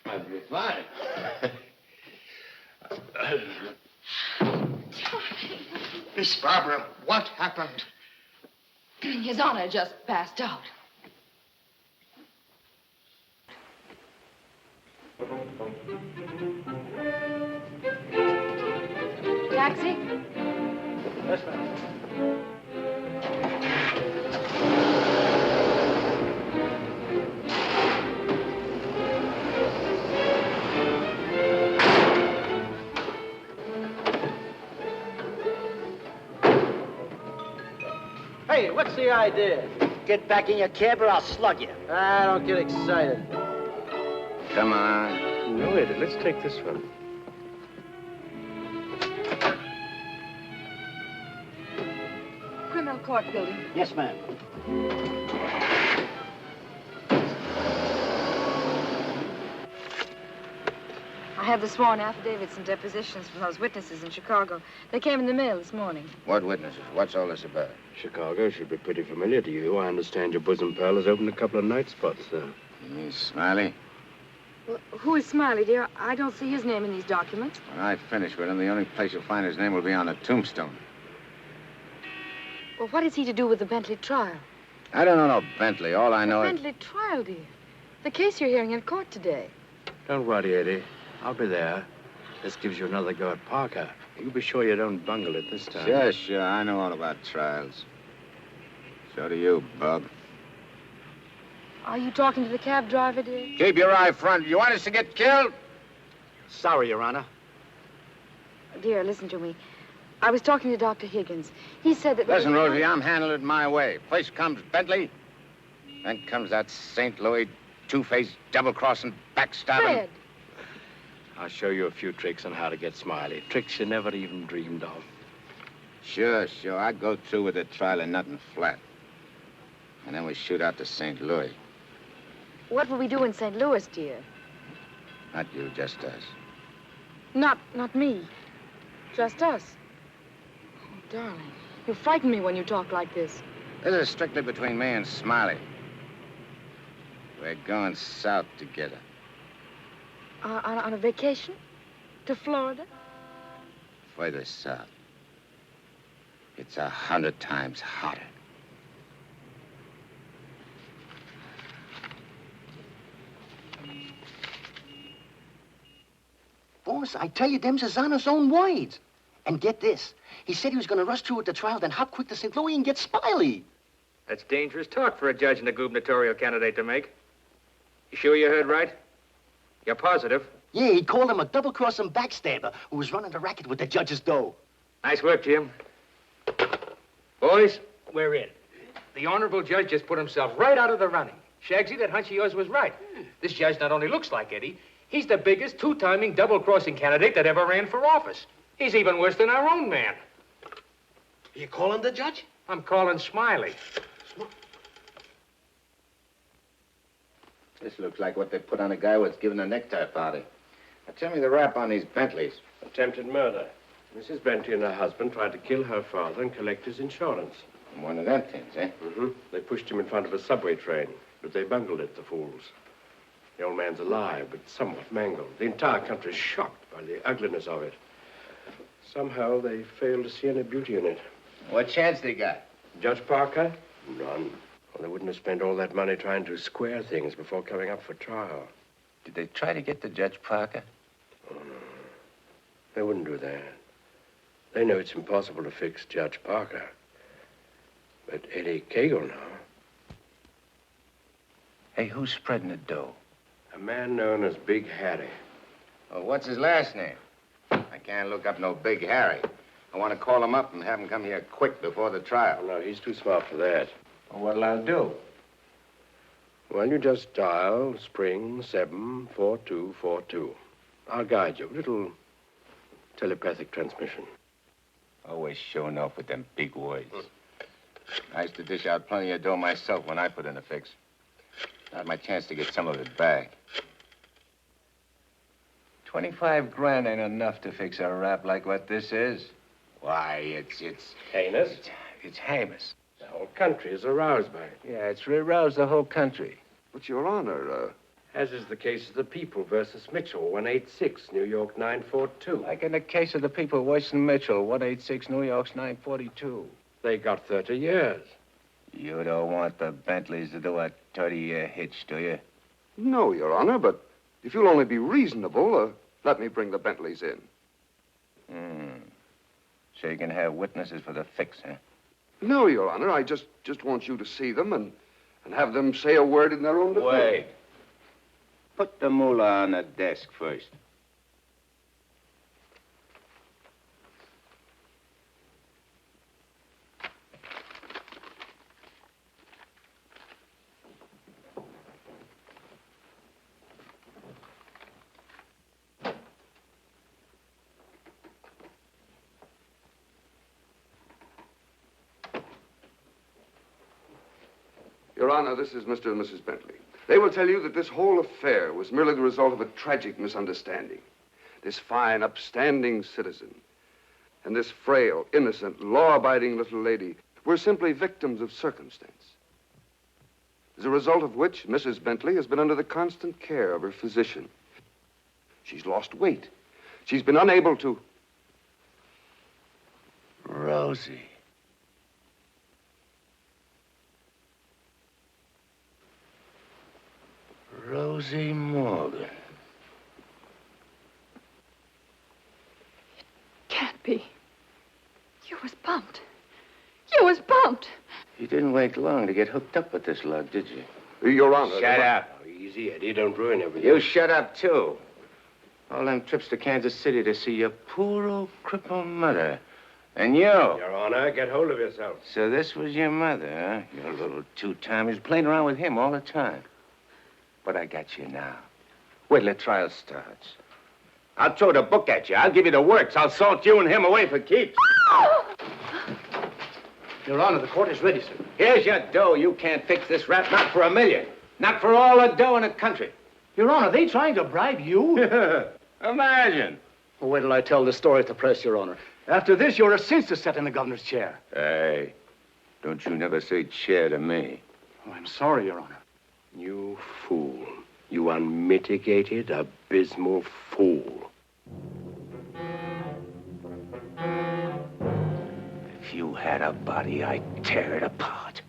I'll be fine. Miss Barbara, what happened? His Honor just passed out. Taxi? Yes, ma'am. Hey, what's the idea? Get back in your cab or I'll slug you. Ah, don't get excited. Come on. No, Eddie, let's take this one. Criminal Court Building. Yes, ma'am. I have the sworn affidavits and depositions from those witnesses in Chicago. They came in the mail this morning. What witnesses? What's all this about? Chicago should be pretty familiar to you. I understand your bosom pal has opened a couple of night spots there. You mean Smiley? Well, who is Smiley, dear? I don't see his name in these documents. When I finish with him, the only place you'll find his name will be on the tombstone. Well, what is he to do with the Bentley trial? I don't know no Bentley. All I know is... Bentley trial, dear. The case you're hearing in court today. Don't worry, Eddie. I'll be there. This gives you another go at Parker. You be sure you don't bungle it this time. Sure. I know all about trials. So do you, Bub. Are you talking to the cab driver, dear? Keep your eye front. You want us to get killed? Sorry, Your Honor. Dear, listen to me. I was talking to Dr. Higgins. He said that... Listen, Rosie, I'm handling it my way. First comes Bentley, then comes that St. Louis two-faced, double-crossing, backstabbing... Fred! I'll show you a few tricks on how to get Smiley. Tricks you never even dreamed of. Sure. I'd go through with the trial and nothing flat. And then we shoot out to St. Louis. What will we do in St. Louis, dear? Not you, just us. Not me. Just us. Oh, darling, you frighten me when you talk like this. This is strictly between me and Smiley. We're going south together. On a vacation? To Florida? Further south. It's 100 times hotter. Boss, I tell you, them's his Honor's own words. And get this. He said he was going to rush through with the trial, then hop quick to St. Louis and get Smiley. That's dangerous talk for a judge and a gubernatorial candidate to make. You sure you heard right? You're positive? Yeah, he called him a double-crossing backstabber who was running the racket with the judge's dough. Nice work, Jim. Boys, we're in. The honorable judge just put himself right out of the running. Shagsy, that hunch of yours was right. This judge not only looks like Eddie, he's the biggest two-timing double-crossing candidate that ever ran for office. He's even worse than our own man. You calling the judge? I'm calling Smiley. This looks like what they put on a guy who was given a necktie party. Now, tell me the rap on these Bentleys. Attempted murder. Mrs. Bentley and her husband tried to kill her father and collect his insurance. One of them things, eh? Mm-hmm. They pushed him in front of a subway train, but they bungled it, the fools. The old man's alive, but somewhat mangled. The entire country's shocked by the ugliness of it. Somehow they failed to see any beauty in it. What chance they got? Judge Parker? None. Well, they wouldn't have spent all that money trying to square things before coming up for trial. Did they try to get to Judge Parker? Oh, no. They wouldn't do that. They know it's impossible to fix Judge Parker. But Eddie Kagle now. Hey, who's spreading the dough? A man known as Big Harry. Oh, what's his last name? I can't look up no Big Harry. I want to call him up and have him come here quick before the trial. No, he's too smart for that. Well, what'll I do? Well, you just dial spring 74242. I'll guide you. Little telepathic transmission. Always showing off with them big words. I used to dish out plenty of dough myself when I put in a fix. Not my chance to get some of it back. 25 grand ain't enough to fix a rap like what this is. Why, it's heinous? It's heinous. The whole country is aroused by it. Yeah, it's aroused the whole country. But, Your Honor, as is the case of the People versus Mitchell, 186, New York 942. Like in the case of the People, Weston Mitchell, 186, New York's 942. They got 30 years. You don't want the Bentleys to do a 30-year hitch, do you? No, Your Honor, but if you'll only be reasonable, let me bring the Bentleys in. So you can have witnesses for the fix, huh? No, Your Honor, I just want you to see them and have them say a word in their own defense. Wait. Put the moolah on the desk first. Your Honor, this is Mr. and Mrs. Bentley. They will tell you that this whole affair was merely the result of a tragic misunderstanding. This fine, upstanding citizen and this frail, innocent, law-abiding little lady were simply victims of circumstance. As a result of which, Mrs. Bentley has been under the constant care of her physician. She's lost weight. She's been unable to... Rosie. Rosie Morgan. Can't be. You was bumped. You was bumped. You didn't wait long to get hooked up with this lug, did you? Your Honor. Shut up. Oh, easy, Eddie. Don't ruin everything. You shut up, too. All them trips to Kansas City to see your poor old crippled mother. And you. Your Honor, get hold of yourself. So this was your mother, huh? Your little two-timers playing around with him all the time. But I got you now. Wait till the trial starts. I'll throw the book at you. I'll give you the works. I'll salt you and him away for keeps. Your Honor, the court is ready, sir. Here's your dough. You can't fix this rap, not for $1 million. Not for all the dough in the country. Your Honor, they trying to bribe you? Imagine. Well, wait till I tell the story at the press, Your Honor. After this, you're a cinch to sit in the governor's chair. Hey, don't you never say chair to me. Oh, I'm sorry, Your Honor. You fool. You unmitigated, abysmal fool. If you had a body, I'd tear it apart.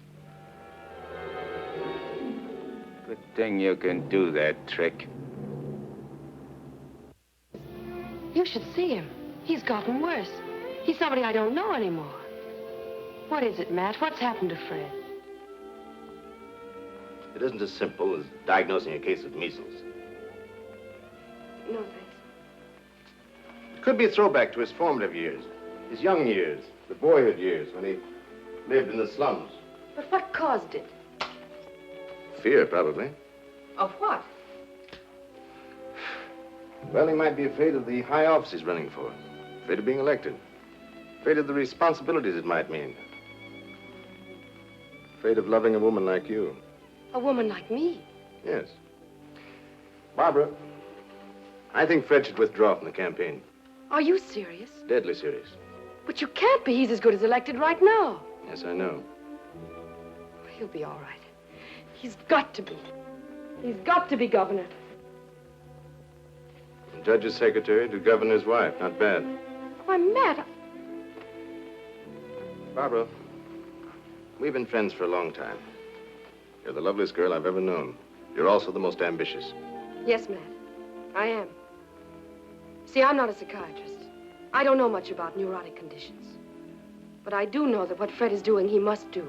Good thing you can do that trick. You should see him. He's gotten worse. He's somebody I don't know anymore. What is it, Matt? What's happened to Fred? It isn't as simple as diagnosing a case of measles. No, thanks. It could be a throwback to his formative years, his young years, the boyhood years when he lived in the slums. But what caused it? Fear, probably. Of what? Well, he might be afraid of the high office he's running for, afraid of being elected, afraid of the responsibilities it might mean, afraid of loving a woman like you. A woman like me? Yes. Barbara, I think Fred should withdraw from the campaign. Are you serious? Deadly serious. But you can't be. He's as good as elected right now. Yes, I know. He'll be all right. He's got to be. He's got to be governor. From judge's secretary to governor's wife. Not bad. Why, Matt, Barbara, we've been friends for a long time. You're the loveliest girl I've ever known. You're also the most ambitious. Yes, Matt, I am. See, I'm not a psychiatrist. I don't know much about neurotic conditions. But I do know that what Fred is doing, he must do.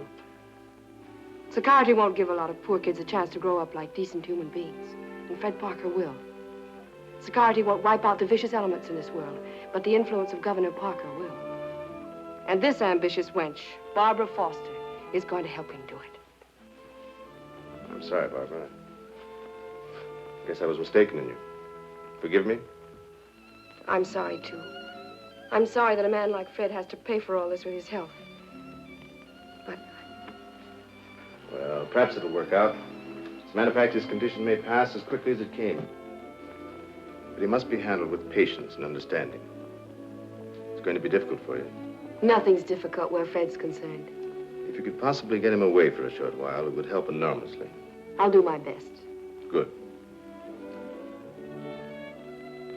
Psychiatry won't give a lot of poor kids a chance to grow up like decent human beings. And Fred Parker will. Psychiatry won't wipe out the vicious elements in this world, but the influence of Governor Parker will. And this ambitious wench, Barbara Foster, is going to help him do it. I'm sorry, Barbara. I guess I was mistaken in you. Forgive me? I'm sorry, too. I'm sorry that a man like Fred has to pay for all this with his health. Well, perhaps it'll work out. As a matter of fact, his condition may pass as quickly as it came. But he must be handled with patience and understanding. It's going to be difficult for you. Nothing's difficult where Fred's concerned. If you could possibly get him away for a short while, it would help enormously. I'll do my best. Good.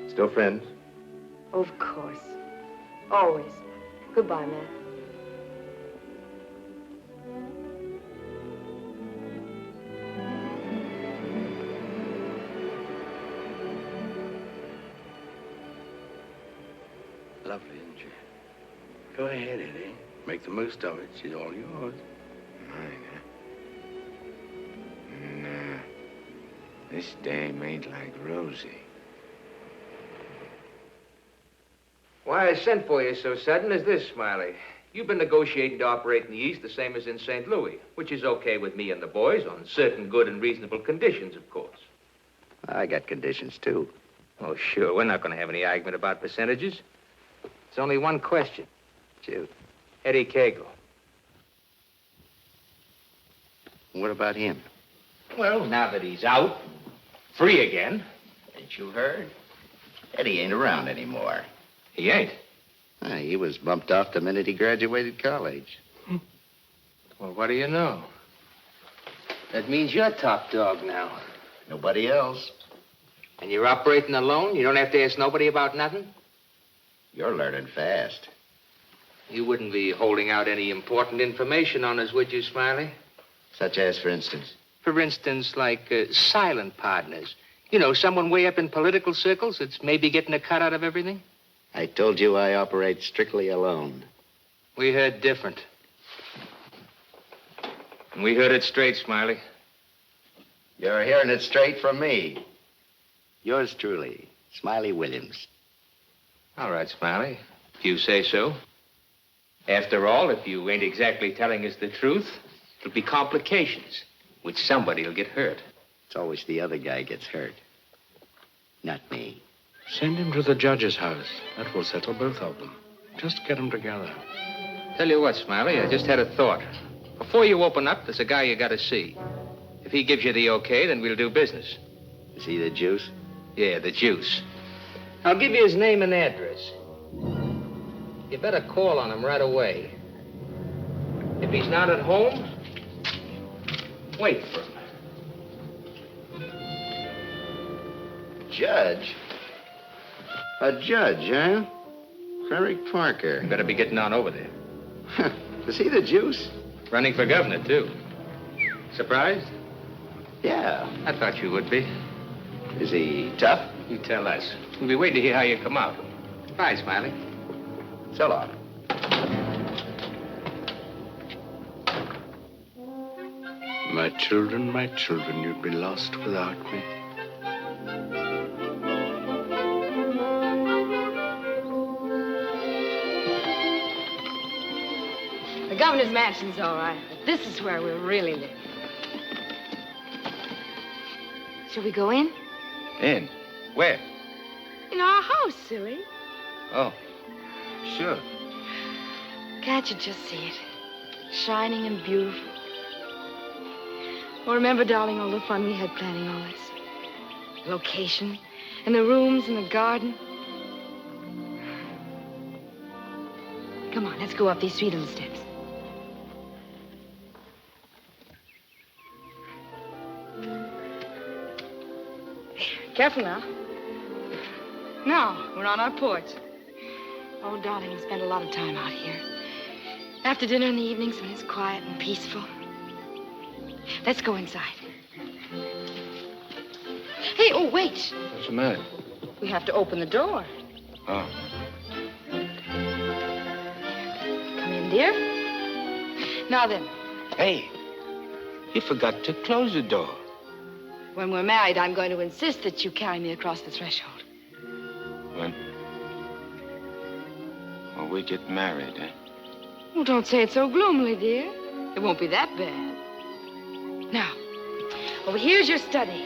Still friends? Of course. Always. Goodbye, man. Lovely, isn't she? Go ahead, Eddie. Make the most of it. She's all yours. Mine, huh? Nah. This dame ain't like Rosie. Why I sent for you so sudden is this, Smiley. You've been negotiating to operate in the East the same as in St. Louis, which is okay with me and the boys on certain good and reasonable conditions, of course. I got conditions, too. Oh, sure. We're not going to have any argument about percentages. It's only one question. Shoot. Eddie Kagle. What about him? Well, now that he's out, free again. Ain't you heard? Eddie ain't around anymore. He ain't? He was bumped off the minute he graduated college. Well, what do you know? That means you're top dog now. Nobody else. And you're operating alone? You don't have to ask nobody about nothing? You're learning fast. You wouldn't be holding out any important information on us, would you, Smiley? Such as, for instance? For instance, like silent partners. You know, someone way up in political circles that's maybe getting a cut out of everything? I told you I operate strictly alone. We heard different. And we heard it straight, Smiley. You're hearing it straight from me. Yours truly, Smiley Williams. All right, Smiley. If you say so. After all, if you ain't exactly telling us the truth, it'll be complications, which somebody'll get hurt. It's always the other guy gets hurt. Not me. Send him to the judge's house. That will settle both of them. Just get them together. Tell you what, Smiley, I just had a thought. Before you open up, there's a guy you gotta see. If he gives you the okay, then we'll do business. Is he the juice? Yeah, the juice. I'll give you his name and address. You better call on him right away. If he's not at home, wait for him. Judge? A judge, huh? Frederick Parker. You better be getting on over there. Is he the juice? Running for governor, too. Surprised? Yeah. I thought you would be. Is he tough? You tell us. We'll be waiting to hear how you come out. Bye, Smiley. So long. My children, you'd be lost without me. The governor's mansion's all right, but this is where we'll really live. Shall we go in? In? Where? In our house, silly. Oh, sure. Can't you just see it? Shining and beautiful. Oh, remember, darling, all the fun we had planning all this? The location, and the rooms, and the garden. Come on, let's go up these sweet little steps. Careful now. Now, we're on our porch. Oh, darling, we spend a lot of time out here. After dinner in the evenings when it's quiet and peaceful. Let's go inside. Hey, oh, wait. What's the matter? We have to open the door. Oh. Come in, dear. Now then. Hey, you forgot to close the door. When we're married, I'm going to insist that you carry me across the threshold. When we get married, eh? Well, don't say it so gloomily, dear. It won't be that bad. Now, Over here's your study,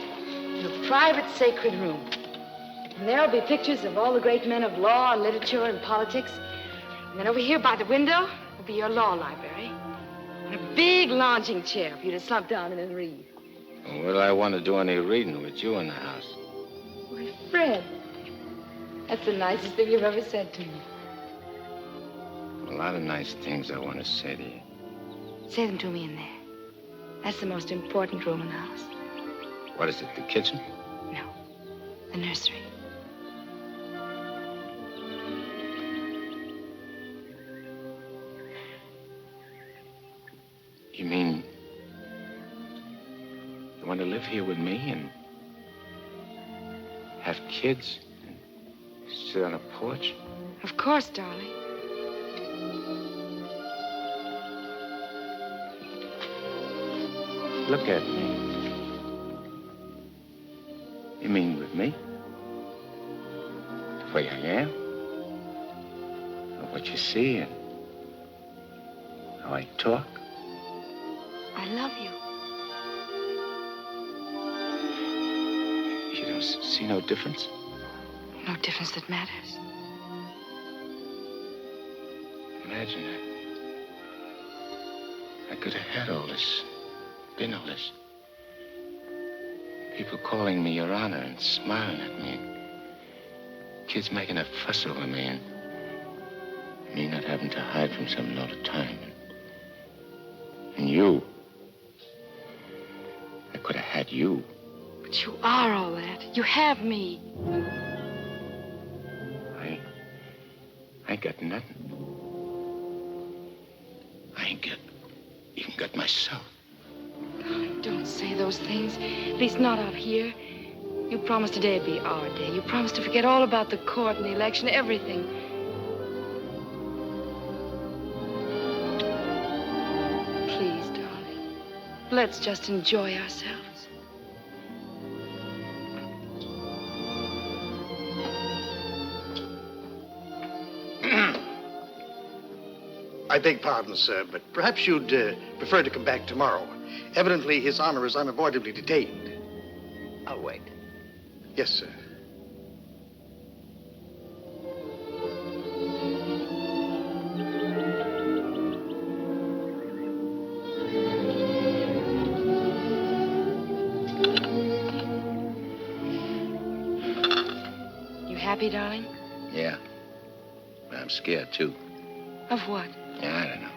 your private sacred room. And there'll be pictures of all the great men of law and literature and politics. And then over here by the window will be your law library. And a big lounging chair for you to slump down in and read. Well, what do I want to do any reading with you in the house? My friend, that's the nicest thing you've ever said to me. A lot of nice things I want to say to you. Say them to me in there. That's the most important room in the house. What is it, the kitchen? No, the nursery. You mean you want to live here with me and have kids and sit on a porch? Of course, darling. Look at me. You mean with me? The way I am? Or what you see and how I talk? I love you. You don't see no difference? No difference that matters. Imagine that. I could have had all this, been all this. People calling me Your Honor and smiling at me. And kids making a fuss over me and me not having to hide from something all the time. And you. I could have had you. But you are all that. You have me. I ain't got nothing. I ain't even got myself. Darling, don't say those things. At least not out here. You promised today'd be our day. You promised to forget all about the court and the election, everything. Please, darling. Let's just enjoy ourselves. I beg pardon, sir, but perhaps you'd prefer to come back tomorrow. Evidently, His Honor is unavoidably detained. I'll wait. Yes, sir. You happy, darling? Yeah. But I'm scared, too. Of what? Yeah, I don't know.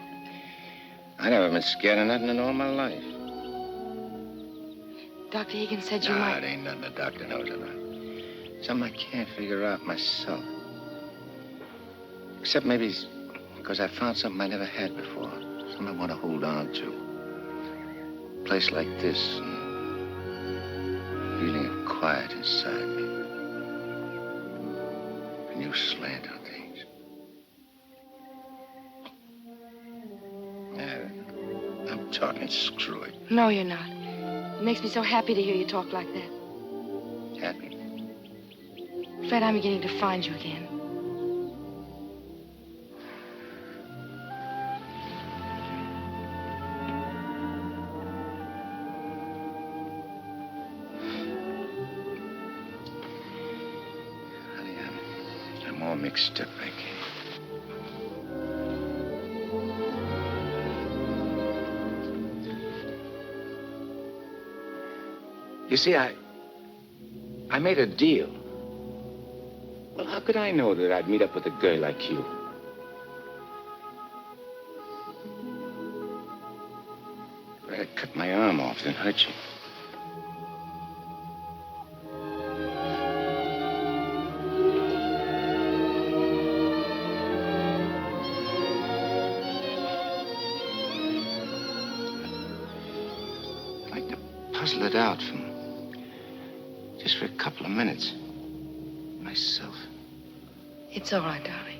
I never been scared of nothing in all my life. Dr. Egan said you Nah, might... it ain't nothing the doctor knows about. Something I can't figure out myself. Except maybe it's because I found something I never had before. Something I want to hold on to. A place like this, and a feeling of quiet inside me. A new slant on things. I'm talking screw it. No, you're not. It makes me so happy to hear you talk like that. Happy? Fred, I'm beginning to find you again. Honey, I'm all mixed up, I guess. You see, I made a deal. Well, how could I know that I'd meet up with a girl like you? If I'd cut my arm off and hurt you. I'd like to puzzle it out from just for a couple of minutes. Myself. It's all right, darling.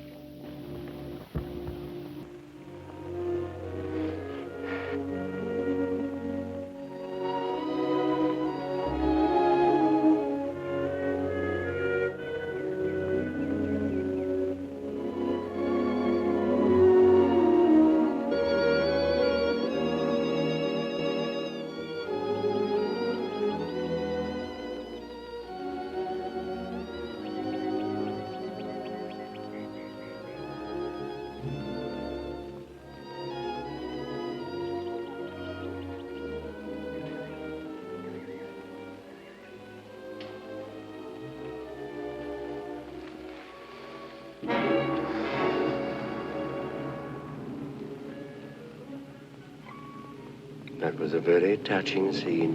That was a very touching scene.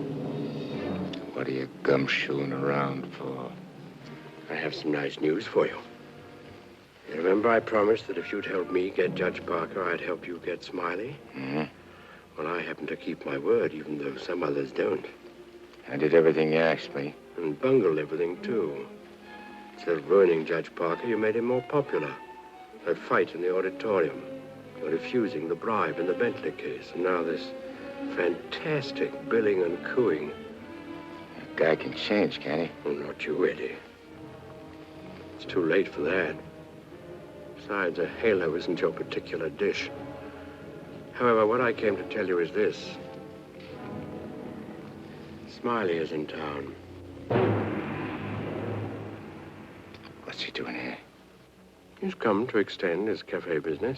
What are you gumshoeing around for? I have some nice news for you. You remember I promised that if you'd help me get Judge Parker, I'd help you get Smiley? Mm-hmm. Well, I happen to keep my word, even though some others don't. I did everything you asked me. And bungled everything, too. Instead of ruining Judge Parker, you made him more popular. That fight in the auditorium. You're refusing the bribe in the Bentley case. And now this fantastic billing and cooing. A guy can change, can't he? Oh, not you, Eddie. It's too late for that. Besides, a halo isn't your particular dish. However, what I came to tell you is this. Smiley is in town. What's he doing here? He's come to extend his cafe business.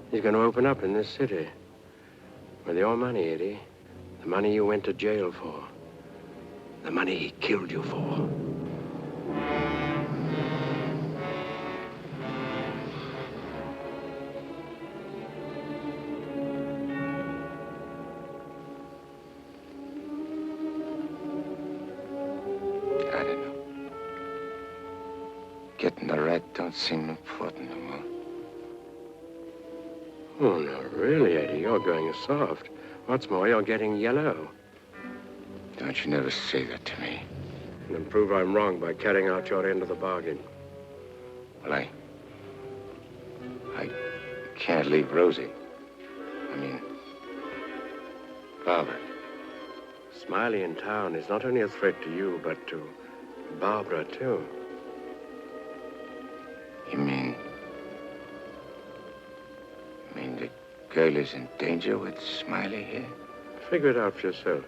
He's going to open up in this city. With your money, Eddie. The money you went to jail for. The money he killed you for. I don't know. Getting the rat don't seem important no more. Oh, no, really, Eddie. You're going soft. What's more, you're getting yellow. Don't you never say that to me. And then prove I'm wrong by carrying out your end of the bargain. Well, I can't leave Rosie. I mean, Barbara. Smiley in town is not only a threat to you, but to Barbara, too. You mean the girl is in danger with Smiley here? Figure it out for yourself.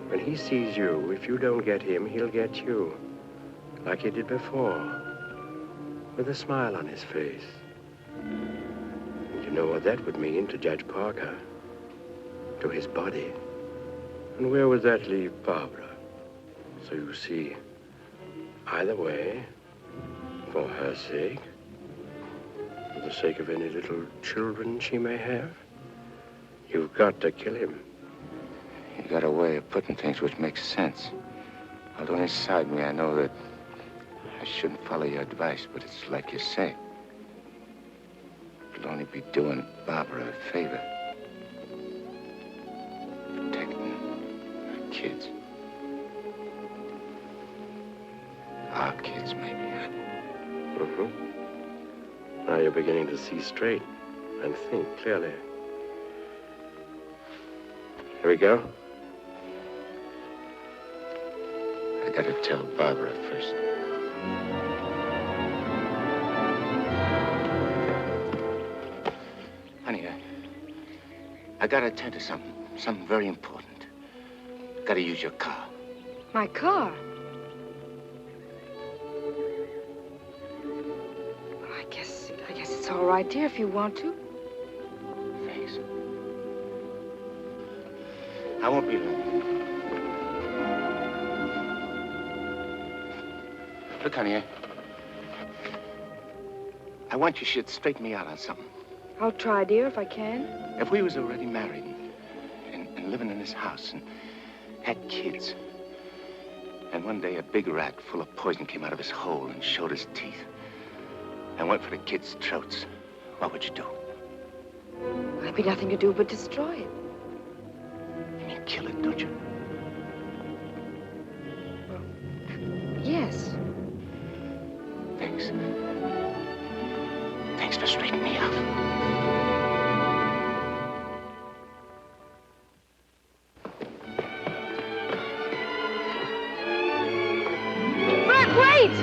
When he sees you, if you don't get him, he'll get you. Like he did before. With a smile on his face. And you know what that would mean to Judge Parker. To his body. And where would that leave Barbara? So you see, either way, for her sake, for the sake of any little children she may have, you've got to kill him. You got a way of putting things which makes sense. Although inside me I know that I shouldn't follow your advice, but it's like you say. It'll only be doing Barbara a favor. Protecting her kids. Our kids, maybe, huh? Mm-hmm. Now you're beginning to see straight and think clearly. Here we go. I gotta tell Barbara first. Honey, I gotta attend to something very important. Gotta use your car. My car? Well, I guess it's all right, dear, if you want to. Thanks. I won't be long. Look, honey, I want you should straighten me out on something. I'll try, dear, if I can. If we was already married and living in this house and had kids, and one day a big rat full of poison came out of his hole and showed his teeth and went for the kids' throats, what would you do? There'd be nothing to do but destroy it. You mean kill it, don't you? Yes. Thanks. Thanks for straightening me out. Bert, wait!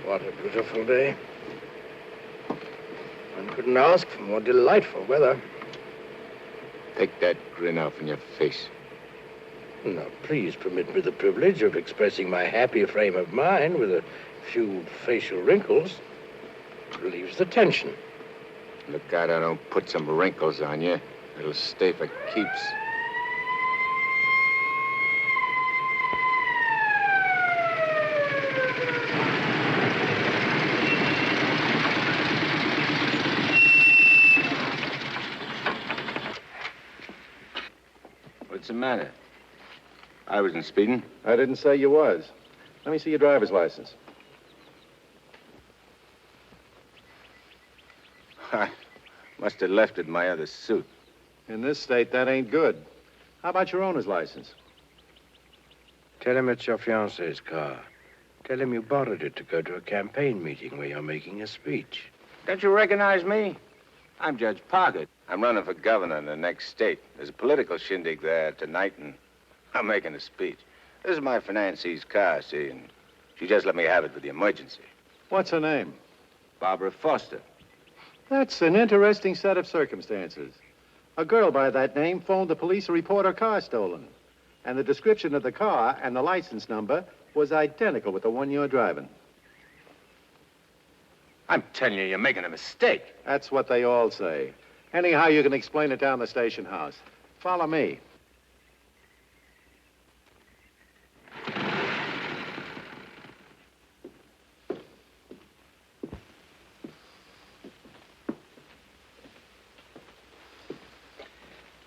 What a beautiful day. One couldn't ask for more delightful weather. Take that grin off in your face. Now, please permit me the privilege of expressing my happy frame of mind with a few facial wrinkles. Relieves the tension. Look out I don't put some wrinkles on you. It'll stay for keeps. What's the matter? I wasn't speeding. I didn't say you was. Let me see your driver's license. I must have left it in my other suit. In this state, that ain't good. How about your owner's license? Tell him it's your fiancée's car. Tell him you borrowed it to go to a campaign meeting where you're making a speech. Don't you recognize me? I'm Judge Parker. I'm running for governor in the next state. There's a political shindig there tonight, and I'm making a speech. This is my fiancee's car, see, and she just let me have it for the emergency. What's her name? Barbara Foster. That's an interesting set of circumstances. A girl by that name phoned the police to report her car stolen. And the description of the car and the license number was identical with the one you're driving. I'm telling you, you're making a mistake. That's what they all say. Anyhow, you can explain it down the station house. Follow me.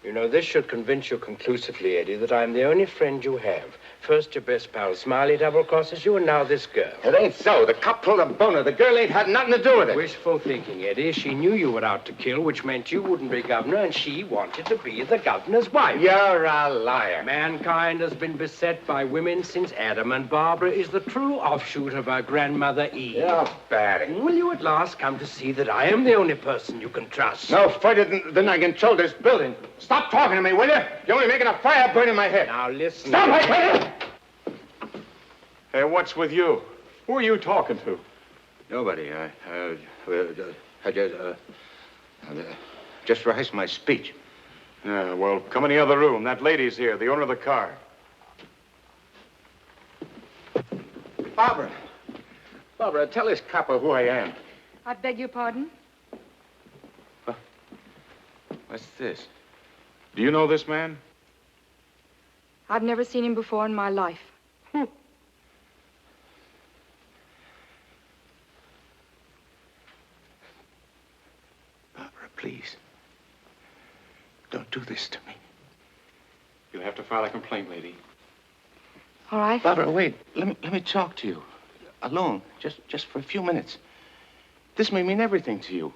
You know, this should convince you conclusively, Eddie, that I'm the only friend you have. First your best pal Smiley double-crosses you, and now this girl. It ain't so. The cop pulled a boner. The girl ain't had nothing to do with it. Wishful thinking, Eddie. She knew you were out to kill, which meant you wouldn't be governor, and she wanted to be the governor's wife. You're a liar. Mankind has been beset by women since Adam, and Barbara is the true offshoot of her grandmother Eve. You're batting. Will you at last come to see that I am the only person you can trust? No further than I control this building. Stop talking to me, will you? You're only making a fire burn in my head. Now, listen. Stop it, will you? Hey, what's with you? Who are you talking to? Nobody. I just rehearsed my speech. Yeah, well, come in the other room. That lady's here, the owner of the car. Barbara. Barbara, tell this copper who I am. I beg your pardon? What's this? Do you know this man? I've never seen him before in my life. Barbara, please. Don't do this to me. You'll have to file a complaint, lady. All right. Barbara, wait. Let me talk to you. Alone. Just for a few minutes. This may mean everything to you.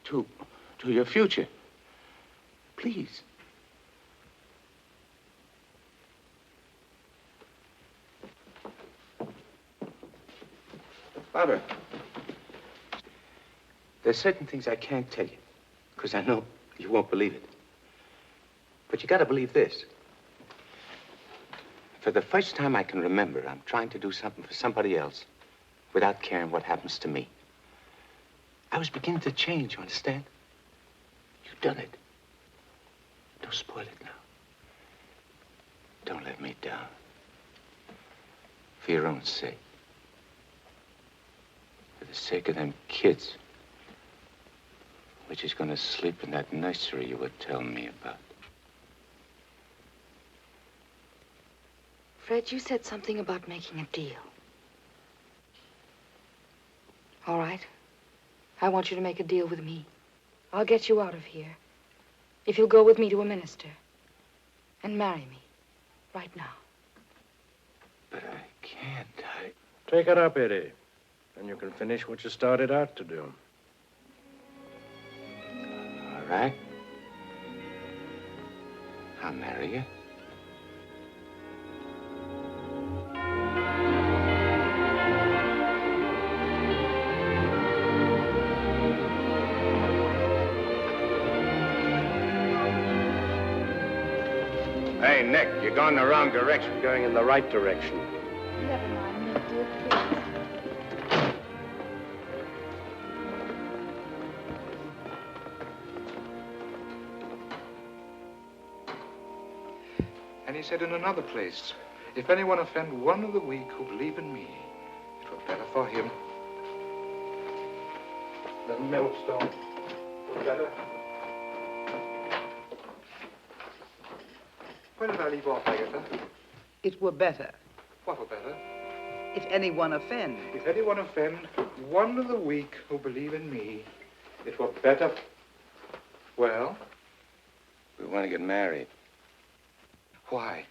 To your future. Please. Barbara, there's certain things I can't tell you, because I know you won't believe it. But you gotta believe this. For the first time I can remember, I'm trying to do something for somebody else without caring what happens to me. I was beginning to change, you understand? You've done it. Don't spoil it now. Don't let me down. For your own sake. For the sake of them kids. Which is going to sleep in that nursery you were telling me about. Fred, you said something about making a deal. All right. I want you to make a deal with me. I'll get you out of here. If you'll go with me to a minister. And marry me. Right now. But I can't. Take it up, Eddie. And you can finish what you started out to do. All right. I'll marry you. Hey, Nick, you're going the wrong direction. Going in the right direction. Never mind, Nick, dear, please. And he said in another place, if anyone offend one of the weak who believe in me, Better for him. The millstone. Better. Where did I leave off, Agatha? It were better. What were better? If anyone offend. If anyone offend one of the weak who believe in me, it were better. Well? We want to get married. Why?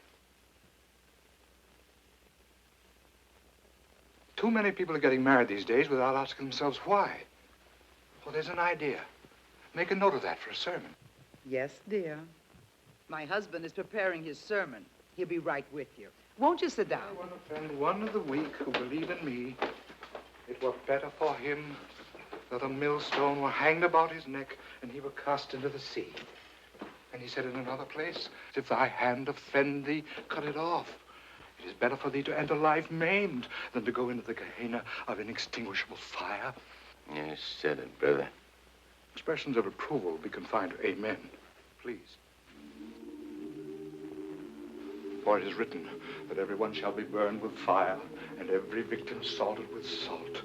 Too many people are getting married these days without asking themselves why. Well, there's an idea. Make a note of that for a sermon. Yes, dear. My husband is preparing his sermon. He'll be right with you. Won't you sit down? I want to offend one of the weak who believe in me. It were better for him that a millstone were hanged about his neck and he were cast into the sea. And he said in another place, if thy hand offend thee, cut it off. It is better for thee to enter life maimed than to go into the Gehenna of inextinguishable fire. You said it, brother. Expressions of approval be confined to amen, please. For it is written that everyone shall be burned with fire, and every victim salted with salt.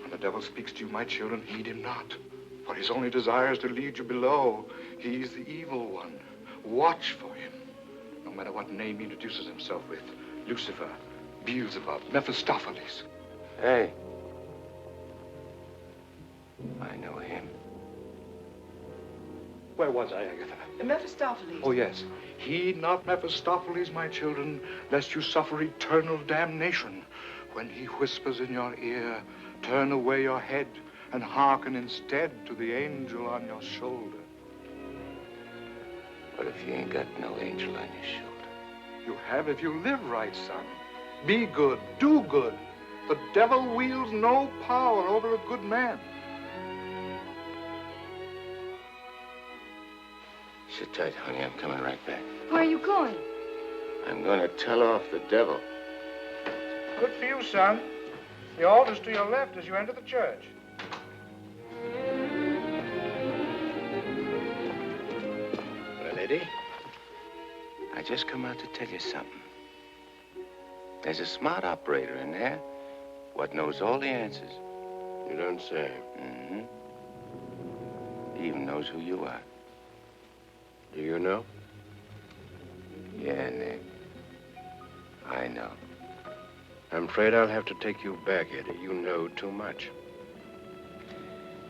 When the devil speaks to you, my children, heed him not. For his only desire is to lead you below. He's the evil one. Watch for him, no matter what name he introduces himself with. Lucifer, Beelzebub, Mephistopheles. Hey. I know him. Where was I, Agatha? Mephistopheles. Oh, yes. Heed not Mephistopheles, my children, lest you suffer eternal damnation. When he whispers in your ear, turn away your head and hearken instead to the angel on your shoulder. What if you ain't got no angel on your shoulder? You have if you live right, son. Be good, do good. The devil wields no power over a good man. Sit tight, honey. I'm coming right back. Where are you going? I'm going to tell off the devil. Good for you, son. The altar's to your left as you enter the church. Well, Eddie, I just come out to tell you something. There's a smart operator in there what knows all the answers. You don't say. Mm-hmm. He even knows who you are. Do you know? Yeah, Nick. I know. I'm afraid I'll have to take you back, Eddie. You know too much.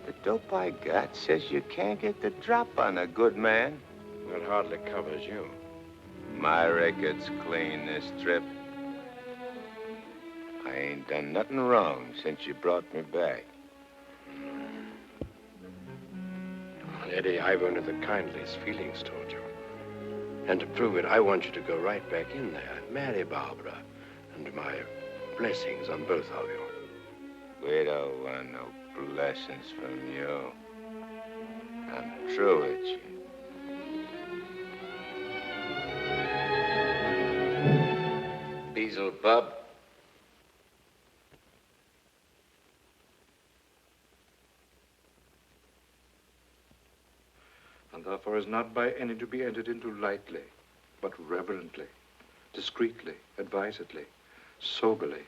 The dope I got says you can't get the drop on a good man. That hardly covers you. My record's clean this trip. I ain't done nothing wrong since you brought me back. Eddie, I've only the kindliest feelings toward you. And to prove it, I want you to go right back in there, marry Barbara, and my blessings on both of you. We don't want no blessings from you. I'm through with you. Beelzebub. And therefore is not by any to be entered into lightly, but reverently, discreetly, advisedly, soberly,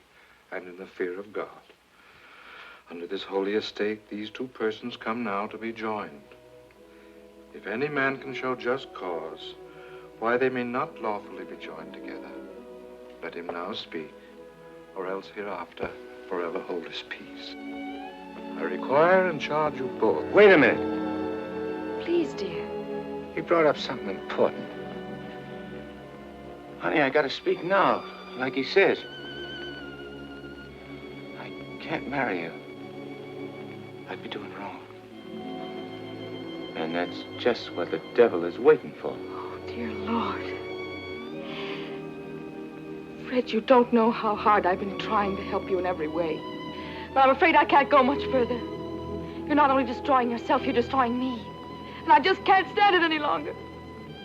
and in the fear of God. Under this holy estate, these two persons come now to be joined. If any man can show just cause why they may not lawfully be joined together, let him now speak, or else hereafter forever hold his peace. I require and charge you both. Wait a minute. Please, dear. He brought up something important. Honey, I gotta speak now, like he says. I can't marry you. I'd be doing wrong. And that's just what the devil is waiting for. Oh, dear Lord. Fred, you don't know how hard I've been trying to help you in every way. But I'm afraid I can't go much further. You're not only destroying yourself, you're destroying me. And I just can't stand it any longer.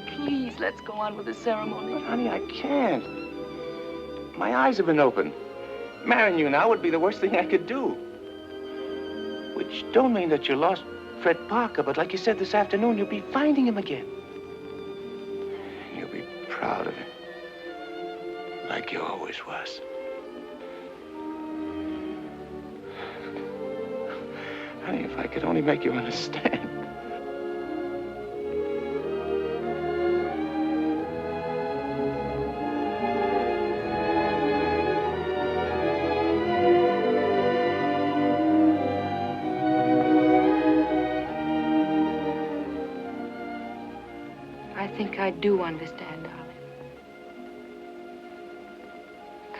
Please, let's go on with the ceremony. But, honey, I can't. My eyes have been opened. Marrying you now would be the worst thing I could do. Which don't mean that you lost Fred Parker, but like you said this afternoon, you'll be finding him again. And you'll be proud of him. Like you always was. Honey, if I could only make you understand. I think I do understand, darling.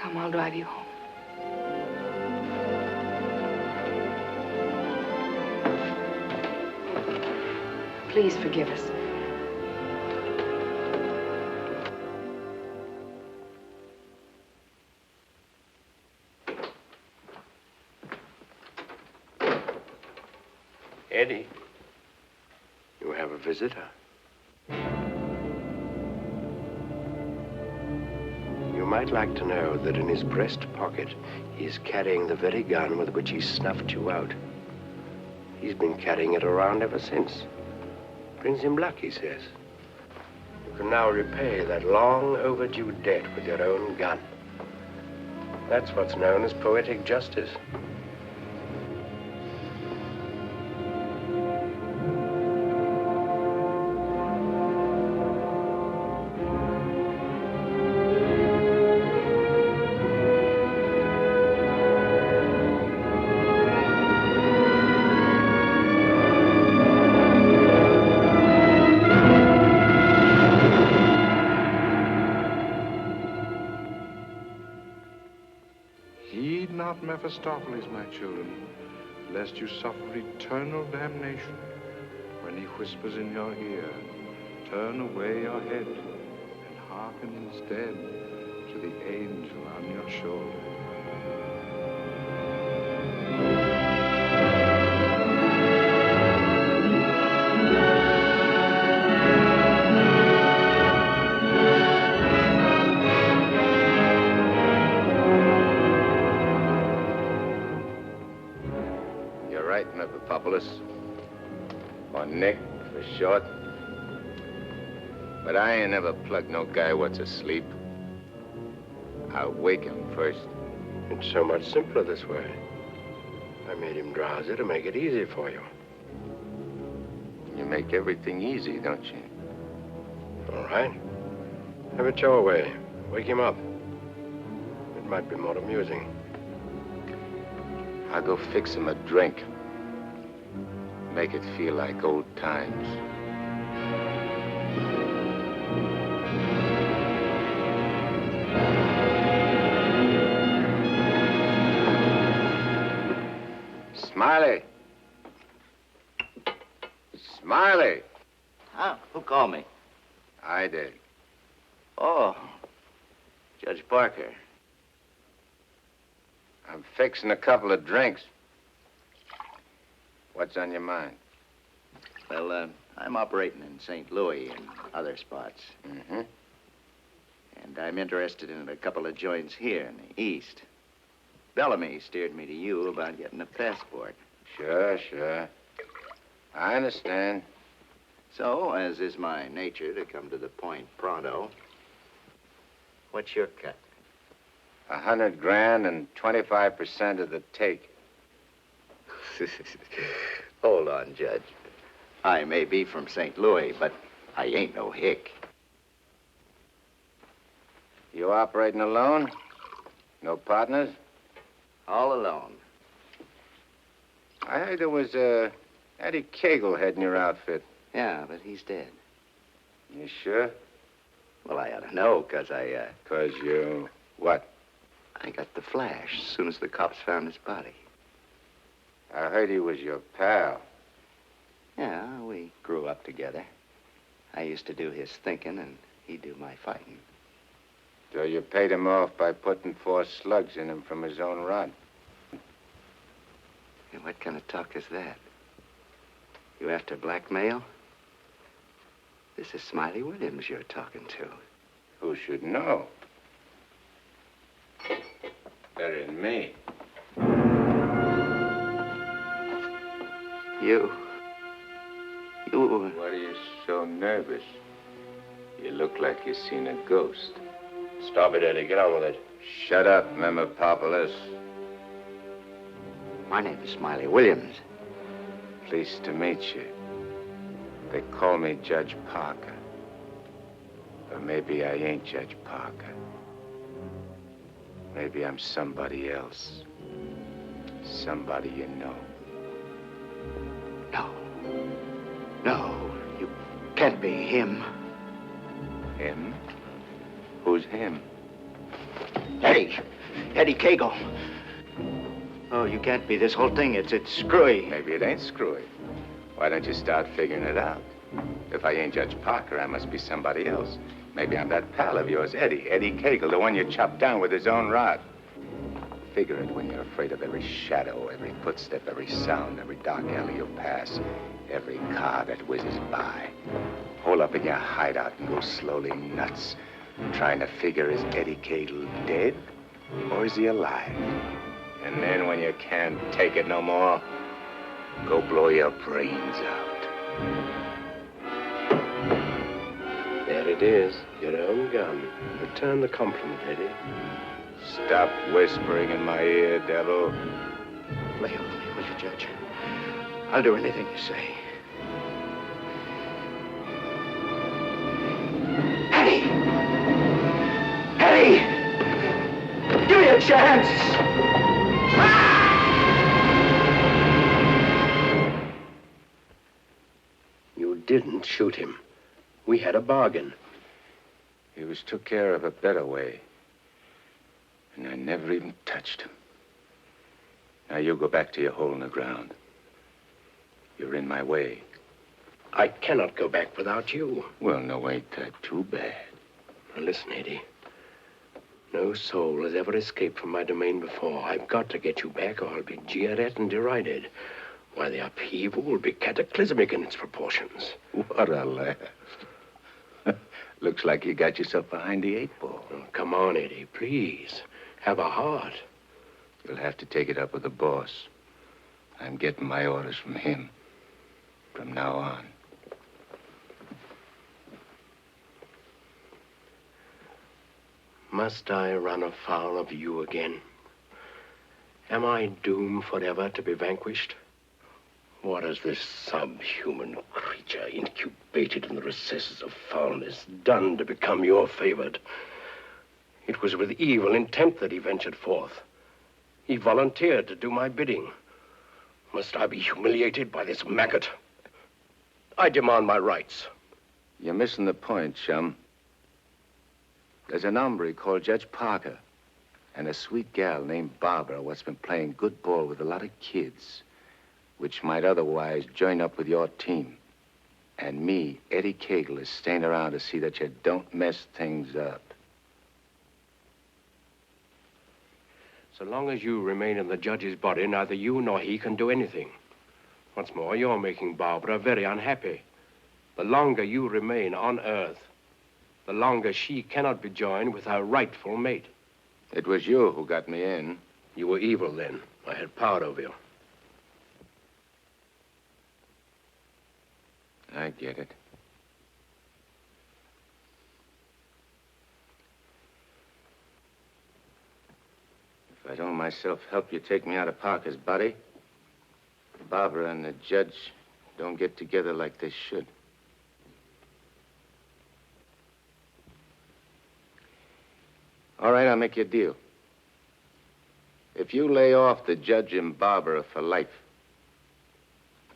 Come, I'll drive you home. Please forgive us. Eddie, you have a visitor. You might like to know that in his breast pocket, he is carrying the very gun with which he snuffed you out. He's been carrying it around ever since. Brings him luck, he says. You can now repay that long overdue debt with your own gun. That's what's known as poetic justice. Heed not Mephistopheles, my children, lest you suffer eternal damnation when he whispers in your ear, turn away your head and hearken instead to the angel on your shoulder. Mephistopheles, or Nick for short. But I ain't never plugged no guy what's asleep. I'll wake him first. It's so much simpler this way. I made him drowsy to make it easy for you. You make everything easy, don't you? All right. Have it your way. Wake him up. It might be more amusing. I'll go fix him a drink. Make it feel like old times. Smiley. Smiley. Huh? Who called me? I did. Oh, Judge Parker. I'm fixing a couple of drinks. What's on your mind? Well, I'm operating in St. Louis and other spots. Mm-hmm. And I'm interested in a couple of joints here in the East. Bellamy steered me to you about getting a passport. Sure. I understand. So, as is my nature to come to the point pronto, what's your cut? $100 grand and 25% of the take. Hold on, Judge. I may be from St. Louis, but I ain't no hick. You operating alone? No partners? All alone. I heard there was Eddie Kagle heading your outfit. Yeah, but he's dead. You sure? Well, I ought to know, 'cause I, 'Cause you... what? I got the flash as soon as the cops found his body. I heard he was your pal. Yeah, we grew up together. I used to do his thinking, and he'd do my fighting. So you paid him off by putting 4 slugs in him from his own rod. Hey, what kind of talk is that? You after blackmail? This is Smiley Williams you're talking to. Who should know? Better than me. You. What are you so nervous? You look like you've seen a ghost. Stop it, Eddie. Get on with it. Shut up, Mephistopheles. My name is Smiley Williams. Pleased to meet you. They call me Judge Parker. Or maybe I ain't Judge Parker. Maybe I'm somebody else. Somebody you know. No, you can't be him. Him? Who's him? Eddie Kagle. Oh, you can't be. This whole thing, it's screwy. Maybe it ain't screwy. Why don't you start figuring it out? If I ain't Judge Parker, I must be somebody else. Maybe I'm that pal of yours, Eddie Kagle, the one you chopped down with his own rod. Figure it when you're afraid of every shadow, every footstep, every sound, every dark alley you pass, every car that whizzes by. Hole up in your hideout and go slowly nuts, trying to figure, is Eddie Kagle dead or is he alive? And then when you can't take it no more, go blow your brains out. There it is, your own gun. Return the compliment, Eddie. Stop whispering in my ear, devil. Lay off me, will you, Judge? I'll do anything you say. Eddie! Give me a chance! You didn't shoot him. We had a bargain. He was took care of a better way. And I never even touched him. Now you go back to your hole in the ground. You're in my way. I cannot go back without you. Well, no, ain't that too bad. Now listen, Eddie. No soul has ever escaped from my domain before. I've got to get you back or I'll be jeered at and derided. Why, the upheaval will be cataclysmic in its proportions. What a laugh. Looks like you got yourself behind the 8 ball. Oh, come on, Eddie, please. Have a heart. You'll have to take it up with the boss. I'm getting my orders from him. From now on. Must I run afoul of you again? Am I doomed forever to be vanquished? What has this subhuman creature, incubated in the recesses of foulness, done to become your favored? It was with evil intent that he ventured forth. He volunteered to do my bidding. Must I be humiliated by this maggot? I demand my rights. You're missing the point, chum. There's an hombre called Judge Parker and a sweet gal named Barbara what's been playing good ball with a lot of kids, which might otherwise join up with your team. And me, Eddie Kagle, is staying around to see that you don't mess things up. So long as you remain in the judge's body, neither you nor he can do anything. What's more, you're making Barbara very unhappy. The longer you remain on Earth, the longer she cannot be joined with her rightful mate. It was you who got me in. You were evil then. I had power over you. I get it. If I don't myself help you take me out of Parker's body, Barbara and the judge don't get together like they should. All right, I'll make you a deal. If you lay off the judge and Barbara for life,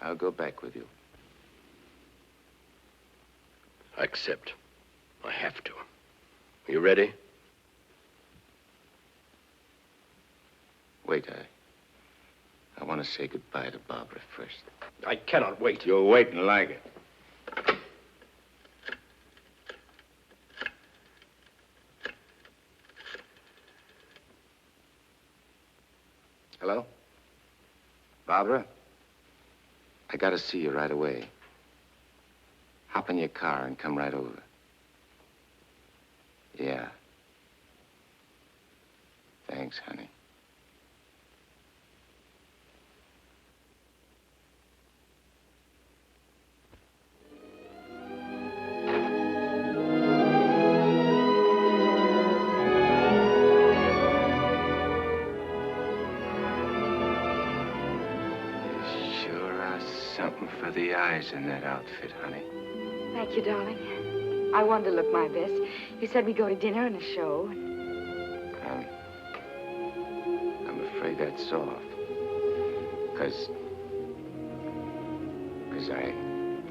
I'll go back with you. I accept. I have to. Are you ready? Wait, I want to say goodbye to Barbara first. I cannot wait. You'll wait and like it. Hello? Barbara? I gotta see you right away. Hop in your car and come right over. Yeah. Thanks, honey. something for the eyes in that outfit, honey. Thank you, darling. I wanted to look my best. You said we'd go to dinner and a show. I'm afraid that's soft. Because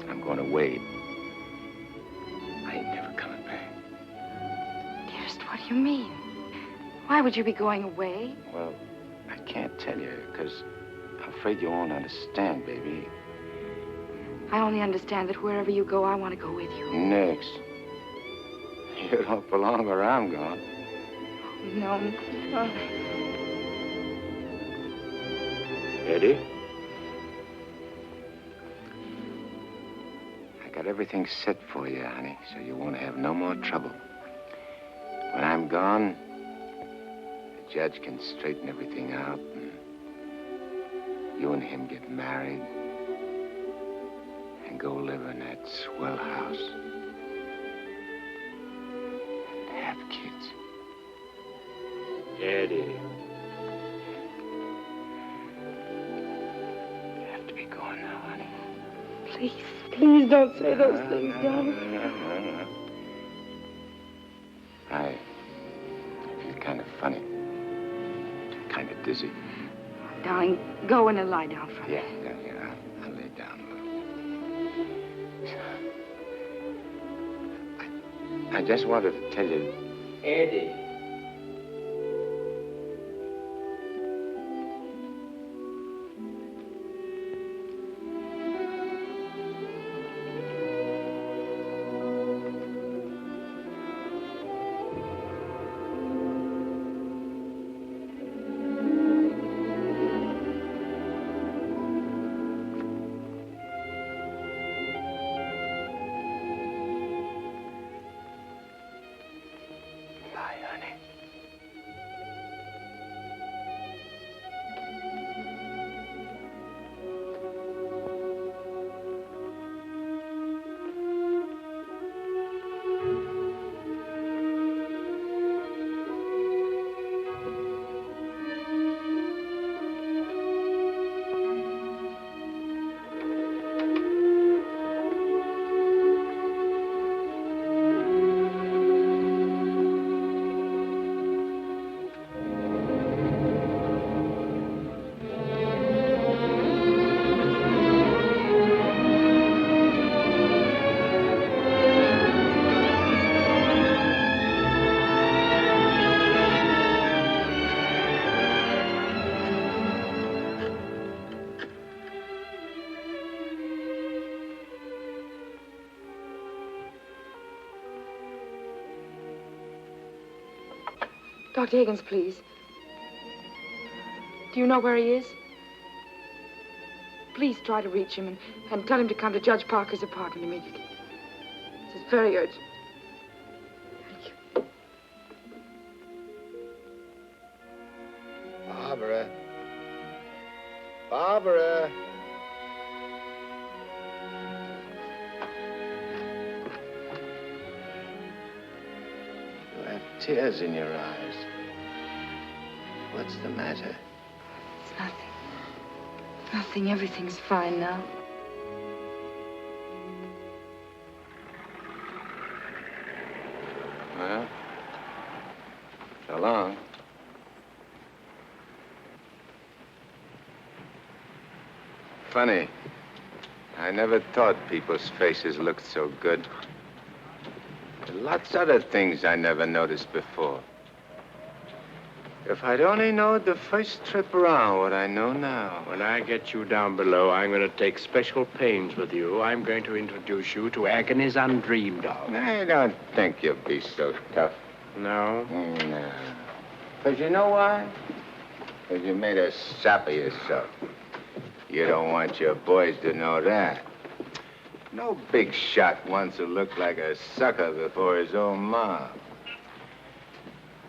I'm going to Wade. I ain't never coming back. Dearest, what do you mean? Why would you be going away? Well, I can't tell you, because I'm afraid you won't understand, baby. I only understand that wherever you go, I want to go with you. Next. You don't belong where I'm going. No. Eddie? I got everything set for you, honey, so you won't have no more trouble. When I'm gone, the judge can straighten everything out, and you and him get married and go live in that swell house and have kids. Eddie. You have to be going now, honey. Please, please don't say those things, darling. No. I feel kind of funny. Kind of dizzy. Darling, go in and lie down for me. Yeah. I'll lay down a little. I just wanted to tell you... Eddie. Dr. Higgins, please. Do you know where he is? Please try to reach him and tell him to come to Judge Parker's apartment immediately. This is very urgent. Barbara. You have tears in your eyes. What's the matter? It's nothing. Nothing. Everything's fine now. Well, so long. Funny. I never thought people's faces looked so good. There are lots of other things I never noticed before. If I'd only known the first trip around what I know now. When I get you down below, I'm going to take special pains with you. I'm going to introduce you to agonies undreamed of. I don't think you'll be so tough. No? No. Because you know why? Because you made a sap of yourself. You don't want your boys to know that. No big shot wants to look like a sucker before his own mom.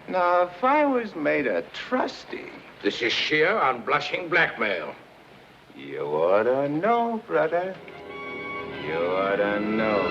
Now, if I was made a trustee... This is sheer, unblushing blackmail. You ought to know, brother. You ought to know.